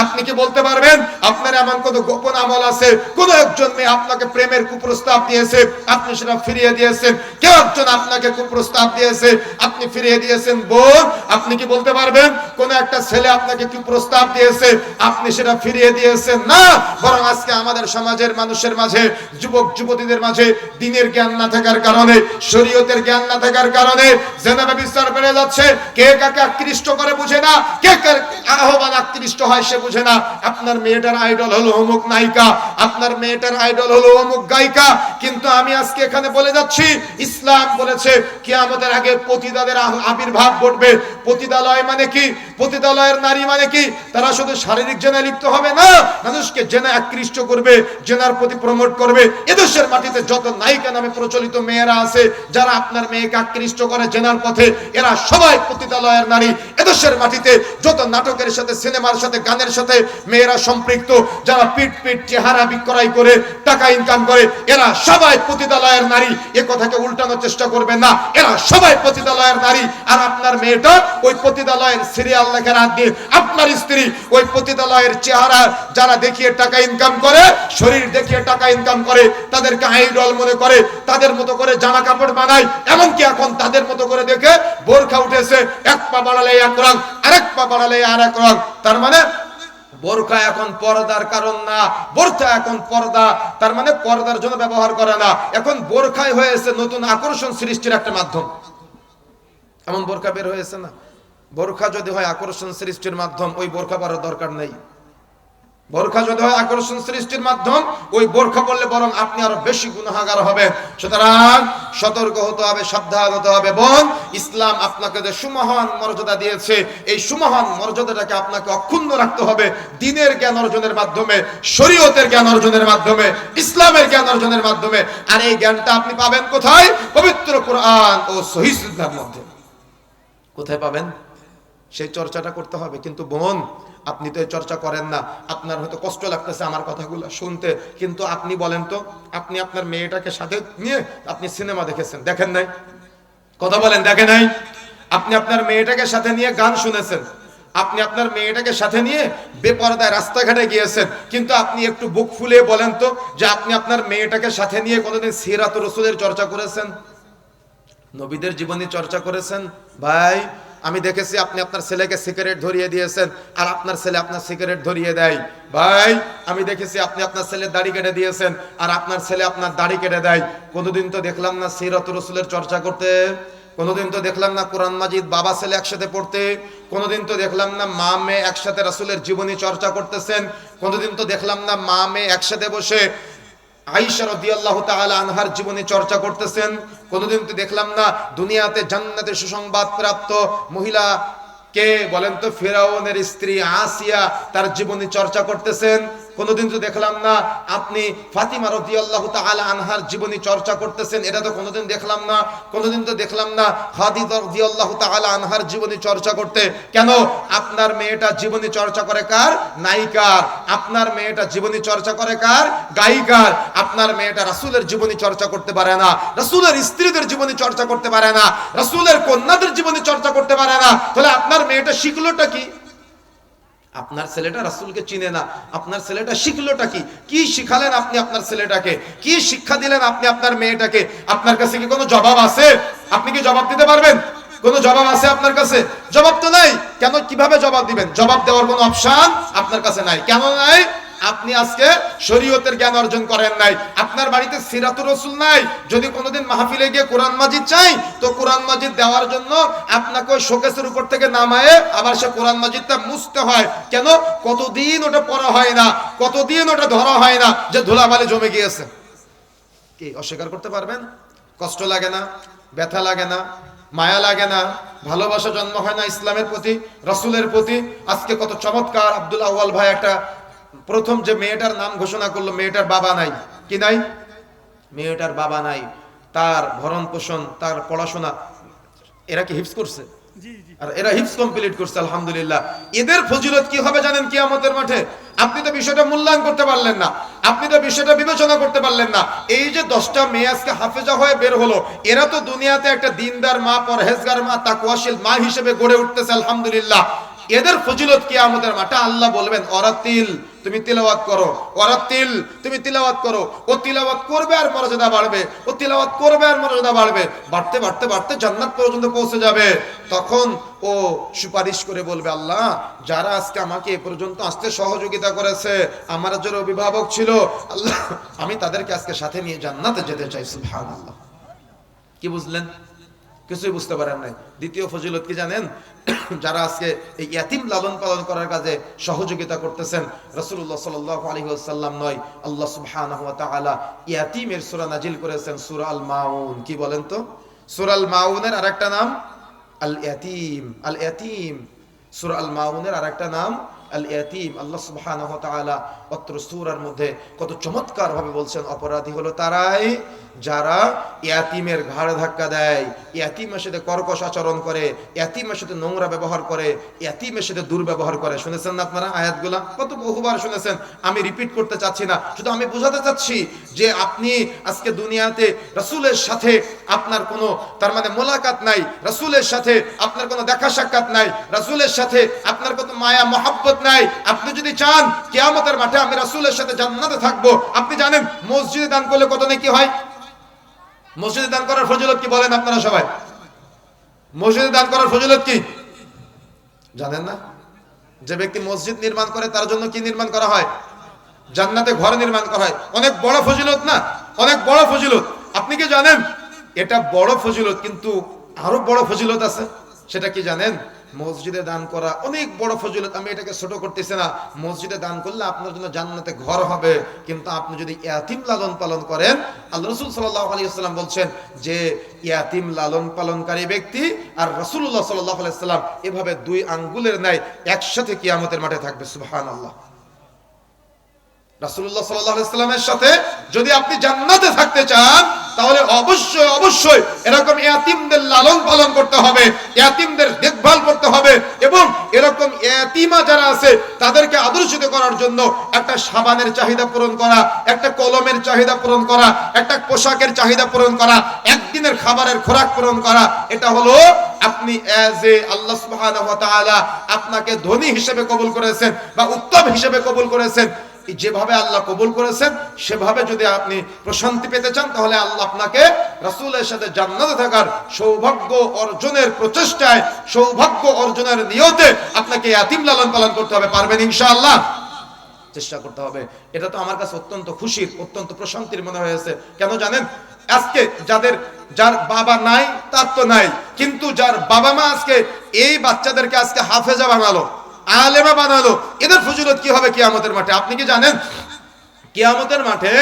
আপনি কি বলতে পারবেন আপনার এমন কোন গোপন আমল আছে? কোন একজন মেয়ে আপনাকে প্রেমের কুপ্রস্তাব দিয়েছে, আপনি সেটা ফিরিয়ে দিয়েছেন? কেউ একজন আপনাকে কুপ্রস্তাব দিয়েছে, আপনি ফিরিয়ে দিয়েছেন? বোন, আপনি কি বলতে পারবেন কোন একটা ছেলে আপনাকে কুপ্রস্তাব দিয়েছে, আপনি সেটা ফিরিয়ে দিয়েছেন? না, বরং আজকে আমাদের সমাজের মানুষের মাঝে, যুবক যুবতীদের মাঝে দিনের জ্ঞান না থাকার কারণে, শরীয়তের জ্ঞান না থাকার কারণে জেনা ব্যভিচার বেড়ে যাচ্ছে। কে কাকে আকৃষ্ট করে বুঝে না, কে কার আহ্বান আকৃষ্ট হয় সে বুঝে না। আপনার মেয়েটার আইডল হলো অমুক নায়িকা, আপনার মেয়েটার আইডল হলো অমুক গায়িকা। কিন্তু আমি আজকে এখানে বলে যাচ্ছি, ইসলাম বলেছে কিয়ামতের আগে পতিতাদের আবির্ভাব ঘটবে। পতিতালয় মানে কি? পতিতালয়ের নারী মানে কি? তারা শুধু শারীরিক জেনায় লিপ্ত হবে না, মানুষকে জেনায় আকৃষ্ট করবে, জেনার প্রতি প্রমোট করবে। এদেশের মাটিতে যত নায়িকা নামে প্রচলিত মেয়েরা আছে, যারা আপনার মেয়েকে আকৃষ্ট করে জেনার পথে, এরা সবাই পতিতালয়ের নারী। এদেশের মাটিতে যত নাটকের সাথে, সিনেমার সাথে, গানের সাথে মেয়েরা সম্পৃক্ত, যারা পিট পিট চেহারা বিক্রয় করে টাকা ইনকাম করে, এরা সবাই পতিতালয়ের নারী। এ কথাকে উল্টানোর চেষ্টা করবেন না, এরা সবাই পতিতালয়ের নারী। আর আপনার মেয়েটা ওই পতিতালয়ের সিরিয়াল লেখার হাত দিয়ে, আপনার স্ত্রী ওই পতিতালয়ের চেহারা যারা দেখিয়ে টাকা ইনকাম করে, শরীর দেখিয়ে টাকা ইনকাম করে, তাদেরকে আইডল মনে করে, তাদের মতো করে জামা কাপড় বানায়। এমনকি এখন তাদের মতো করে দেখে বোরখা উঠেছে, এক পা বাড়ালে এক রং, আরেক পা বাড়ালে আর এক রং। তার মানে বোরখা এখন পর্দার কারণ না, বোরখা এখন পর্দা, তার মানে পর্দার জন্য ব্যবহার করে না। এখন বোরখাই হয়েছে নতুন আকর্ষণ সৃষ্টির একটা মাধ্যম। এমন বোরখা বের হয়েছে না? বোরখা যদি হয় আকর্ষণ সৃষ্টির মাধ্যম, ওই বোরখা পরার দরকার নেই। বোরখা যদি হয় আকর্ষণ সৃষ্টির মাধ্যম, ওই বোরখা পরলে বরং আপনি আরো বেশি গুনাহগার হবেন। সুতরাং সতর্ক হতে হবে, সাবধান হতে হবে। বোন, ইসলাম আপনাকে যে সুমহান মর্যাদা দিয়েছে, এই সুমহান মর্যাদাটাকে আপনাকে অক্ষুণ্ণ রাখতে হবে দ্বীনের জ্ঞান অর্জনের মাধ্যমে, শরীয়তের জ্ঞান অর্জনের মাধ্যমে, ইসলামের জ্ঞান অর্জনের মাধ্যমে। আর এই জ্ঞানটা আপনি পাবেন কোথায়? পবিত্র কোরআন ও সহিহ সুন্নাহর মধ্যে। কোথায় পাবেন? সেই চর্চাটা করতে হবে। কিন্তু বোন, আপনি তো এই চর্চা করেন না। আপনার হয়তো কষ্ট লাগতেছে আমার কথাগুলো শুনতে, কিন্তু আপনি বলেন তো, আপনি আপনার মেয়েটাকে সাথে নিয়ে আপনি সিনেমা দেখেছেন? দেখেন নাই? কথা বলেন, দেখেন নাই? আপনি আপনার মেয়েটাকে সাথে নিয়ে গান শুনেছেন, আপনি আপনার মেয়েটাকে সাথে নিয়ে বেপরদায় রাস্তাঘাটে গিয়েছেন, কিন্তু আপনি একটু বুক ফুলিয়ে বলেন তো যে আপনি আপনার মেয়েটাকে সাথে নিয়ে কোনোদিন সিরাত রাসূলের চর্চা করেছেন? নবীদের জীবনী চর্চা করেছেন? ভাই, আমি দেখেছি আপনি আপনার ছেলেকে সিগারেট ধরিয়ে দিয়েছেন, আর আপনার ছেলে আপনার সিগারেট ধরিয়ে দেয়। ভাই, আমি দেখেছি আপনি আপনার ছেলের দাড়ি কেটে দিয়েছেন, আর আপনার ছেলে আপনার দাড়ি কেটে দেয়। কোনোদিন তো দেখলাম না সিরাত রাসূলের চর্চা করতে, কোনোদিন তো দেখলাম না কোরআন মাজিদ বাবা ছেলে একসাথে পড়তে, কোনোদিন তো দেখলাম না মা মেয়ে একসাথে রাসূলের জীবনী চর্চা করতেছেন, কোনোদিন তো দেখলাম না মা মেয়ে একসাথে বসে আয়েশা রাদিয়াল্লাহু তাআলা আনহার জীবনী চর্চা করতেছেন, কোনোদিন তো দেখলাম না দুনিয়াতে জান্নাতের সুসংবাদ প্রাপ্ত মহিলা কে বলেন তো, ফিরাউনের স্ত্রী আসিয়া, তার জীবনী চর্চা করতেছেন। কোনোদিন তো দেখলাম না আপনি ফাতিমা রাদিয়াল্লাহু তাআলা আনহার জীবনী চর্চা করতেছেন, এটা তো কোনোদিন দেখলাম না। কোনোদিন তো দেখলাম না খাদিজা রাদিয়াল্লাহু তাআলা আনহার জীবনী চর্চা করতে। কেন? আপনার মেয়েটা জীবনী চর্চা করে কার? নায়িকার। আপনার মেয়েটা জীবনী চর্চা করে কার? গায়িকার। আপনার মেয়েটা রাসূলের জীবনী চর্চা করতে পারে না, রাসূলের স্ত্রীদের জীবনী চর্চা করতে পারে না, রাসূলের কন্যাদের জীবনী চর্চা করতে পারে না। তাহলে আপনার মেয়েটা শিখলোটা কি? আপনার ছেলেটা রাসূলকে চিনে না, আপনার ছেলেটা শিখলোটা কি? কি শিখালেন আপনি আপনার ছেলেটাকে? কি শিক্ষা দিলেন আপনি আপনার মেয়েটাকে? আপনার কাছে কি কোনো জবাব আছে? আপনি কি জবাব দিতে পারবেন? কোনো জবাব আছে আপনার কাছে? জবাব তো নাই। কেন? কিভাবে জবাব দিবেন? জবাব দেওয়ার কোনো অপশন আপনার কাছে নাই। কেন নাই? আপনি আজকে শরীয়তের জ্ঞান অর্জন করেন নাই, আপনার বাড়িতে সিরাতুর রাসূল নাই। যদি কোনোদিন মাহফিলে গিয়ে কোরআন মাজিদ চাই, তো কোরআন মাজিদ দেওয়ার জন্য আপনাকে ওই শোকেসের উপর থেকে নামায়ে আবার সে কোরআন মাজিদটা মুছতে হয়। কেন? কতদিন ওটা পড়া হয় না, কতদিন ওটা ধরা হয় না, যে ধুলাবালি জমে গিয়েছে। কি অস্বীকার করতে পারবেন? কষ্ট লাগে না? ব্যথা লাগে না? মায়া লাগে না? ভালোবাসা জন্ম হয় না ইসলামের প্রতি, রাসূলের প্রতি? আজকে কত চমৎকার আব্দুল আউয়াল ভাই একটা প্রথম যে মেয়েটার নাম ঘোষণা করলো, মেয়েটার বাবা নাই। কি নাই? মেয়েটার বাবা নাই। তার ভরণ পোষণ, তার পড়াশোনা, এরা কি হিফজ করছে? আর এরা হিফজ কমপ্লিট করছে, আলহামদুলিল্লাহ। এদের ফজিলত কি হবে জানেন কিয়ামতের মাঠে? আপনি তো বিষয়টা মূল্যায়ন করতে পারলেন না, আপনি তো বিষয়টা বিবেচনা করতে পারলেন না। এই যে 10টা মেয়ে আজকে হাফেজা হয়ে বের হলো, এরা তো দুনিয়াতে একটা দিনদার মা, পরহেজগার মা, তাকওয়াশীল মা হিসেবে গড়ে উঠতেছে, আলহামদুলিল্লাহ। এদের ফজিলত কিয়ামতের মাঠে আল্লাহ বলবেন, ওরাতিল তুমি তিলাওয়াত করো, ওরাতিল তুমি তিলাওয়াত করো। ও তিলাওয়াত করবে আর মর্যাদা বাড়বে, ও তিলাওয়াত করবে আর মর্যাদা বাড়বে, বাড়তে বাড়তে বাড়তে জান্নাত পর্যন্ত পৌঁছে যাবে। তখন ও সুপারিশ করে বলবে, আল্লাহ যারা আজকে আমাকে এ পর্যন্ত আসতে সহযোগিতা করেছে, আমার যারা অভিভাবক ছিল, আল্লাহ আমি তাদেরকে আজকে সাথে নিয়ে জান্নাতে যেতে চাই। সুবহানাল্লাহ। কি বুঝলেন? কিছুই বুঝতে পারেন নাই। দ্বিতীয় ফজিলত কি জানেন? যারা আজকে এই ইয়াতিম লালন পালন করার কাজে সহযোগিতা করতেছেন, রাসূলুল্লাহ সাল্লাল্লাহু আলাইহি ওয়াসাল্লাম নয়, আল্লাহ সুবহানাহু ওয়া তাআলা ইয়াতিমের সূরা নাজিল করেছেন, সূরা আল মাউন। কি বলেন তো? সূরা আল মাউনের আরেকটা নাম আল ইয়াতিম। আল ইয়াতিম, সূরা আল মাউনের আরেকটা নাম আল ইয়াতিম। আল্লাহ সুবহানাহু ওয়া তাআলা অত্র সূরার মধ্যে কত চমৎকার ভাবে বলছেন, অপরাধী হলো তারাই যারা ইয়াতিমের ঘাড় ধাক্কা দেয়, ইয়াতিমের সাথে কর্কশ আচরণ করে, ইয়াতিমের সাথে নোংরা ব্যবহার করে, ইয়াতিমের সাথে দুর্ব্যবহার করে। শুনেছেন না আপনারা আয়াতগুলা? কত বহুবার শুনেছেন, আমি রিপিট করতে চাচ্ছি না, শুধু আমি বোঝাতে চাচ্ছি যে আপনি আজকে দুনিয়াতে রাসূলের সাথে আপনার কোনো তার মানে মোলাকাত নাই, রাসূলের সাথে আপনার কোনো দেখা সাক্ষাৎ নাই, রাসূলের সাথে আপনার কোনো মায়া মহব্বত নাই। আপনি যদি চান কিয়ামতের মাঠে আমি রাসূলের সাথে জান্নাতে থাকবো, আপনি জানেন মসজিদে দান করলে কত নেকি হয়? মসজিদে দান করার ফজিলত কি বলেন আপনারা সবাই? মসজিদে দান করার ফজিলত কি জানেন না? যে ব্যক্তি মসজিদ নির্মাণ করে তার জন্য কি নির্মাণ করা হয়? জান্নাতে ঘর নির্মাণ করা হয়। অনেক বড় ফজিলত না? অনেক বড় ফজিলত। আপনি কি জানেন এটা বড় ফজিলত, কিন্তু আরো বড় ফজিলত আছে। সেটা কি জানেন? মসজিদে দান করা অনেক বড় ফজিলত। আমি এটাকে ছোট করতেছি না। মসজিদে দান করলে আপনার জন্য জান্নাতে ঘর হবে, কিন্তু আপনি যদি ইয়াতিম লালন পালন করেন, আল্লাহ রাসূল সাল্লাল্লাহু আলাইহি ওয়াসাল্লাম বলছেন যে ইয়াতিম লালন পালনকারী ব্যক্তি আর রাসূলুল্লাহ সাল্লাল্লাহু আলাইহি ওয়াসাল্লাম এভাবে দুই আঙ্গুলের ন্যায় একসাথে কিয়ামতের মাঠে থাকবে। সুবহানাল্লাহ। রাসূলুল্লাহ সাল্লাল্লাহু আলাইহি ওয়াসাল্লামের সাথে যদি আপনি জান্নাতে থাকতে চান, তাহলে অবশ্যই অবশ্যই এরকম ইয়াতিমদের লালন পালন করতে হবে, ইয়াতিমদের দেখভাল করতে হবে, এবং এরকম ইয়াতিমা যারা আছে তাদেরকে আদর্শিত করার জন্য একটা সাবানের চাহিদা পূরণ করা, একটা কলমের চাহিদা পূরণ করা, একটা পোশাকের চাহিদা পূরণ করা, একদিনের খাবারের খোরাক পূরণ করা। এটা হলো আপনি এজ এ আল্লাহ সুবহানাহু ওয়া তাআলা আপনাকে ধনী হিসেবে কবুল করেছেন বা উত্তম হিসেবে কবুল করেছেন। যেভাবে আল্লাহ কবুল করেছেন সেভাবে যদি আপনি প্রশান্তি পেতে চান, তাহলে আল্লাহ আপনাকে রাসূলের সাথে জান্নাতে থাকার সৌভাগ্য অর্জনের প্রচেষ্টায়, সৌভাগ্য অর্জনের নিয়তে আপনাকে ইয়াতিম লালন পালন করতে হবে। পারবেন ইনশাআল্লাহ? চেষ্টা করতে হবে। এটা তো আমার কাছে অত্যন্ত খুশির, অত্যন্ত প্রশান্তির মনে হয়েছে। কেন জানেন? আজকে যার বাবা নাই তার তো নাই, কিন্তু যার বাবা মা আজকে এই বাচ্চাদেরকে আজকে হাফেজা বানালো, আলেমা বানালো, এদের ফজিলত কি হবে কিয়ামতের মাঠে? আপনি কি জানেন কিয়ামতের মাঠে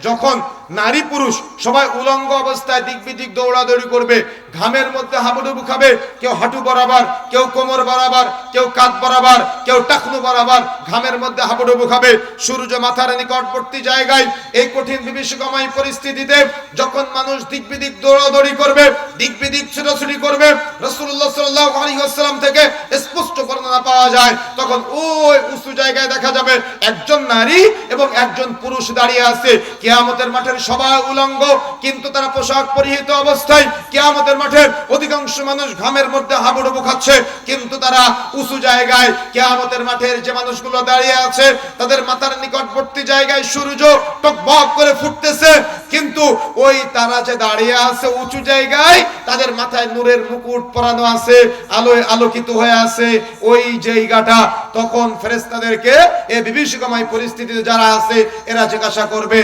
যখন নারী পুরুষ সবাই উলঙ্গ অবস্থায় দিক বিদিক দৌড়াদৌড়ি করবে, ঘামের মধ্যে হাবুডুবু খাবে, কেউ হাঁটু বরাবর, কেউ কোমর বরাবর, কেউ কাঁধ বরাবর, কেউ টাকনু বরাবর ঘামের মধ্যে হাবুডুবু খাবে, সূর্য মাথার নিকটবর্তী জায়গায়। এই কঠিন বিভীষিকাময় পরিস্থিতিতে যখন মানুষ দিক বিদিক দৌড়াদৌড়ি করবে, দিক বিদিক ছোটাছুটি করবে, রাসূলুল্লাহ সাল্লাল্লাহু আলাইহি ওয়াসাল্লাম থেকে স্পষ্ট বর্ণনা পাওয়া যায়, তখন ওই উঁচু জায়গায় দেখা যাবে একজন নারী এবং একজন পুরুষ দাঁড়িয়ে আছে। কিয়ামতের মাঠের সবাই উলঙ্গ, কিন্তু তারা পোশাক পরিহিত অবস্থায়। কিয়ামতের মাঠের অধিকাংশ মানুষ ঘামের মধ্যে হাবুডুবু খাচ্ছে, কিন্তু তারা উঁচু জায়গায়। কিয়ামতের মাঠের যে মানুষগুলো দাঁড়িয়ে আছে তাদের মাথার নিকটবর্তী জায়গায় সূর্য টকবক করে ফুটতেছে, কিন্তু ওই তারা যে দাঁড়িয়ে আছে উঁচু জায়গায়, তাদের মাথায় নূরের মুকুট পরানো আছে, আলোয় আলোকিত হয়ে আছে ওই জায়গাটা। তখন ফেরেশতাদেরকে এই বিভীষিকাময় পরিস্থিতিতে যারা আছে এরা জিজ্ঞাসা করবে,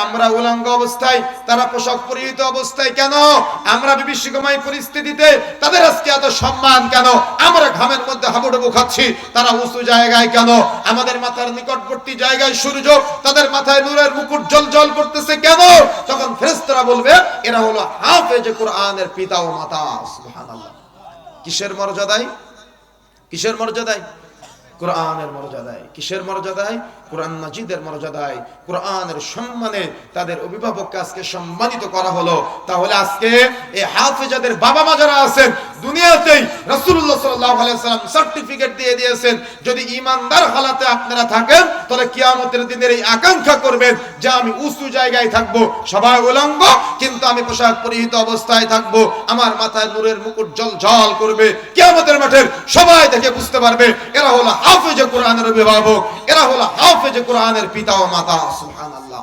আমরা উলঙ্গ অবস্থায়, তারা পোশাক পরিহিত অবস্থায় কেন? আমরা বিভীষিকাময় পরিস্থিতিতে তাদের আজকে এত সম্মান কেন? আমরা ঘামের মধ্যে হাবুডুবু খাচ্ছি, তারা উঁচু জায়গায় কেন? আমাদের মাথার নিকটবর্তী জায়গায় সূর্য, তাদের মাথায় নূরের মুকুট জ্বলজ্বল করতেছে কেন? তখন ফেরেশতারা বলবে, এরা হলো হাফেজে কোরআনের পিতা ও মাতা। সুবহানাল্লাহ। কিসের মর্যাদায়? কিসের মর্যাদায়? কোরআনের মর্যাদায়। কিসের মর্যাদায়? কোরআন মাজিদের মর্যাদায়, কোরআনের সম্মানে তাদের অভিভাবককে আজকে সম্মানিত করা হলো। তাহলে আজকে এই হাফেজাদের বাবা মা যারা আছেন দুনিয়াতেই রাসূলুল্লাহ সাল্লাল্লাহু আলাইহি ওয়াসাল্লাম সার্টিফিকেট দিয়ে দিয়েছেন, যদি ঈমানদার হালাতে আপনারা থাকেন তাহলে কিয়ামতের দিনের এই আকাঙ্ক্ষা করবেন যে আমি উঁচু জায়গায় থাকবো, সবাই উলঙ্গ কিন্তু আমি পোশাক পরিহিত অবস্থায় থাকবো, আমার মাথায় নূরের মুকুট জ্বলজ্বল করবে, কিয়ামতের মাঠের সবাই দেখে বুঝতে পারবে এরা হলো হাফেজে কোরআনের অভিভাবক, এরা হলো হাফেজে কোরআনের পিতা ও মাতা। সুবহানাল্লাহ।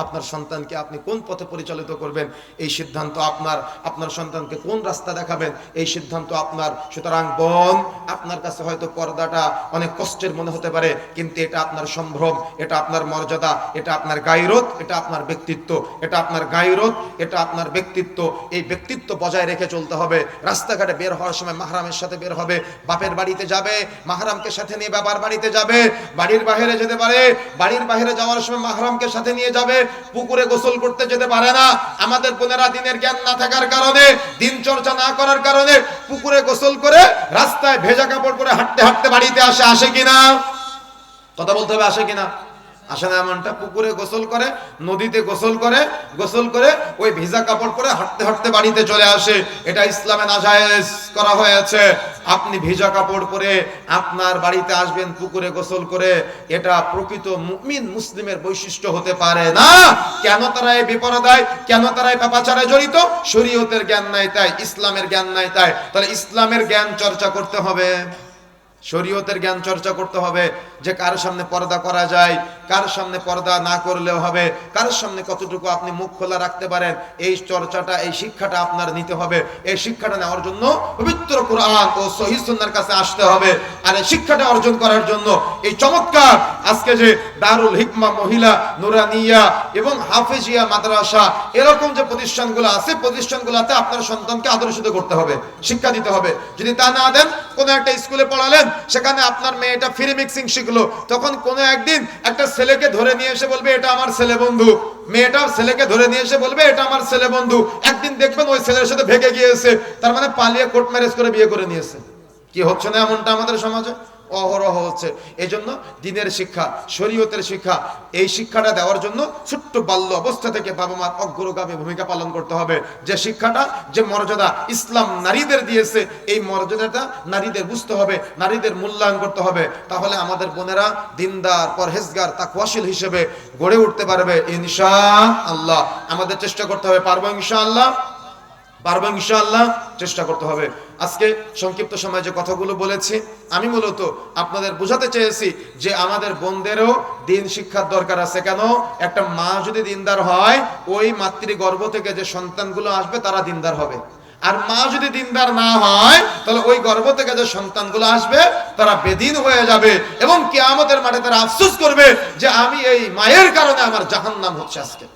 আপনার সন্তানকে আপনি কোন পথে পরিচালিত করবেন এই সিদ্ধান্ত আপনার, আপনার সন্তানকে কোন রাস্তা দেখাবেন এই সিদ্ধান্ত আপনার। সুতরাং বোন, আপনার কাছে হয়তো পর্দাটা অনেক কষ্টের মনে হতে পারে, কিন্তু এটা আপনার সম্ভ্রম, এটা আপনার মর্যাদা, এটা আপনার গায়রত, এটা আপনার ব্যক্তিত্ব, এটা আপনার গায়রত, এটা আপনার ব্যক্তিত্ব। এই ব্যক্তিত্ব বজায় রেখে চলতে হবে। রাস্তাঘাটে বের হওয়ার সময় মাহরামের সাথে বের হবে, বাপের বাড়িতে যাবে মাহরামকে সাথে নিয়ে বাবার বাড়িতে যাবে, বাড়ির বাইরে যেতে পারে বাড়ির বাইরে যাওয়ার সময় মাহরামকে সাথে নিয়ে যাবে, পুকুরে গোসল করতে যেতে পারে না। আমাদের বোনেরা দিনের জ্ঞান না থাকার কারণে, দিন চর্চা না করার কারণে পুকুরে গোসল করে রাস্তায় ভেজা কাপড় পরে হাঁটতে হাঁটতে বাড়িতে আসে কিনা? কথা বলতে হবে, আসে কিনা? আসে না। এমনটা পুকুরে গোসল করে, নদীতে গোসল করে ওই ভিজা কাপড় পরে হাঁটতে হাঁটতে বাড়িতে চলে আসে। এটা ইসলামে নাজায়েজ করা হয়েছে। আপনি ভিজা কাপড় পরে আপনার বাড়িতে আসবেন পুকুরে গোসল করে, এটা প্রকৃত মুমিন মুসলিমের বৈশিষ্ট্য হতে পারে না। কেন তারা এই বিপরদায়, কেন তারা এই পাপাচারে জড়িত? শরীয়তের জ্ঞান নাই তাই, ইসলামের জ্ঞান নাই তাই। তাহলে ইসলামের জ্ঞান চর্চা করতে হবে, শরীয়তের জ্ঞান চর্চা করতে হবে, যে কার সামনে পর্দা করা যায়, কার সামনে পর্দা না করলেও হবে, কার সামনে কতটুকু আপনি মুখ খোলা রাখতে পারেন, এই চর্চাটা, এই শিক্ষাটা আপনার নিতে হবে। এই শিক্ষাটা নেওয়ার জন্য পবিত্র কোরআন ও সহিহ সুন্নাহর কাছে আসতে হবে। আর এই শিক্ষাটা অর্জন করার জন্য এই চমৎকার আজকে যে দারুল হিকমা মহিলা নুরানিয়া এবং হাফেজিয়া মাদ্রাসা, এরকম যে প্রতিষ্ঠানগুলো আছে, প্রতিষ্ঠানগুলোতে আপনার সন্তানকে আদর্শিত করতে হবে, শিক্ষা দিতে হবে। যদি তা না দেন, কোনো একটা স্কুলে পড়ালেন, সেখানে আপনার মেয়েটা ফ্রি মিক্সিং শিখলো, তখন কোনো একদিন একটা ছেলেকে ধরে নিয়ে এসে বলবে এটা আমার ছেলে বন্ধু, মেয়েটা ছেলেকে ধরে নিয়ে এসে বলবে এটা আমার ছেলে বন্ধু। একদিন দেখবেন ওই ছেলের সাথে ভেগে গিয়েছে, তার মানে পালিয়ে কোর্ট ম্যারেজ করে বিয়ে করে নিয়েছে। কি হচ্ছে না এমনটা আমাদের সমাজে? অহরহ হচ্ছে। এই জন্য দিনের শিক্ষা, শরীয়তের শিক্ষা, এই শিক্ষাটা দেওয়ার জন্য ছোট্ট বাল্য অবস্থা থেকে বাবা মার অগ্রগামী ভূমিকা পালন করতে হবে। যে শিক্ষাটা, যে মর্যাদা ইসলাম নারীদের দিয়েছে, এই মর্যাদাটা নারীদের বুঝতে হবে, নারীদের মূল্যায়ন করতে হবে। তাহলে আমাদের বোনেরা দিনদার, পরহেজগার, তাকওয়াশীল হিসেবে গড়ে উঠতে পারবে ইনশাআল্লাহ। আমাদের চেষ্টা করতে হবে, পারবো ইনশাআল্লাহ, পারবো ইনশাআল্লাহ, চেষ্টা করতে হবে। আজকে সংক্ষিপ্ত সময়ে যে কথাগুলো বলেছি, আমি মূলত আপনাদের বোঝাতে চেয়েছি যে আমাদের বোনদেরও দিন শিক্ষার দরকার আছে। কেন? একটা মা যদি দিনদার হয়, ওই মাতৃগর্ভ থেকে যে সন্তানগুলো আসবে তারা দিনদার হবে। আর মা যদি দিনদার না হয়, তাহলে ওই গর্ভ থেকে যে সন্তানগুলো আসবে তারা বেদিন হয়ে যাবে এবং কিয়ামতের মাঠে তারা আফসোস করবে যে আমি এই মায়ের কারণে আমার জাহান্নাম হচ্ছে আজকে,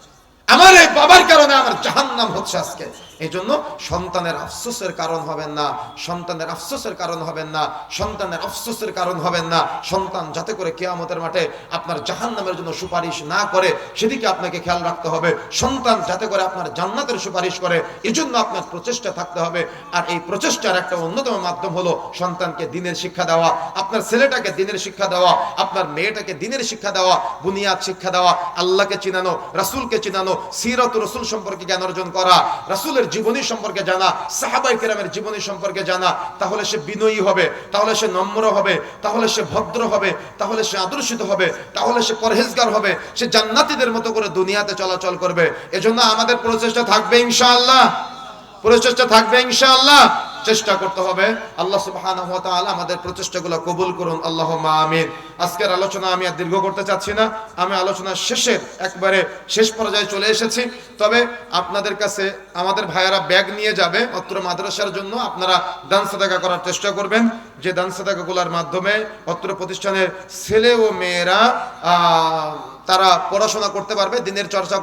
আমার এই বাবার কারণে আমার জাহান্নাম হচ্ছে আজকে। এই জন্য সন্তানের আফসোসের কারণ হবেন না, সন্তানের আফসোসের কারণ হবেন না, সন্তানের আফসোসের কারণ হবেন না। সন্তান যাতে করে কিয়ামতের মাঠে আপনার জাহান্নামের জন্য সুপারিশ না করে সেদিকে আপনাকে খেয়াল রাখতে হবে। সন্তান যাতে করে আপনার জান্নাতের সুপারিশ করে, এজন্য আপনার প্রচেষ্টা থাকতে হবে। আর এই প্রচেষ্টার একটা অন্যতম মাধ্যম হলো সন্তানকে দ্বীনের শিক্ষা দেওয়া, আপনার ছেলেটাকে দ্বীনের শিক্ষা দেওয়া, আপনার মেয়েটাকে দ্বীনের শিক্ষা দেওয়া, বুনিয়াদ শিক্ষা দেওয়া, আল্লাহকে চিনানো, রাসূলকে চিনানো, সিরাত রাসূল সম্পর্কে জ্ঞান অর্জন করা, রাসূলের জীবনী সম্পর্কে জানা, সাহাবায়ে কেরামের জীবনী সম্পর্কে জানা। তাহলে সে বিনয়ী হবে, তাহলে সে নম্র হবে, তাহলে সে ভদ্র হবে, তাহলে সে আদর্শিত হবে, তাহলে সে পরহেজগার হবে, সে জান্নাতীদের মতো করে দুনিয়াতে চলাচল করবে। এজন্য আমাদের প্রচেষ্টা থাকবে ইনশাআল্লাহ, প্রচেষ্টা থাকবে ইনশাআল্লাহ, চেষ্টা করতে হবে। আল্লাহ সুবহানাহু ওয়া তাআলা আমাদের প্রচেষ্টাগুলো কবুল করুন, আল্লাহুম্মা আমিন। আজকের আলোচনা আমি আর দীর্ঘ করতে চাচ্ছি না, আমি আলোচনার শেষের একবারে শেষ পর্যায়ে চলে এসেছি। তবে আপনাদের কাছে আমাদের ভাইয়েরা ব্যাগ নিয়ে যাবে অত্র মাদ্রাসার জন্য, আপনারা দান সাদাকা করার চেষ্টা করবেন, যে দান সাদাকাগুলোর মাধ্যমে অত্র প্রতিষ্ঠানের ছেলে ও মেয়েরা তারা পড়াশোনা করতে পারবে, দিনের চর্চা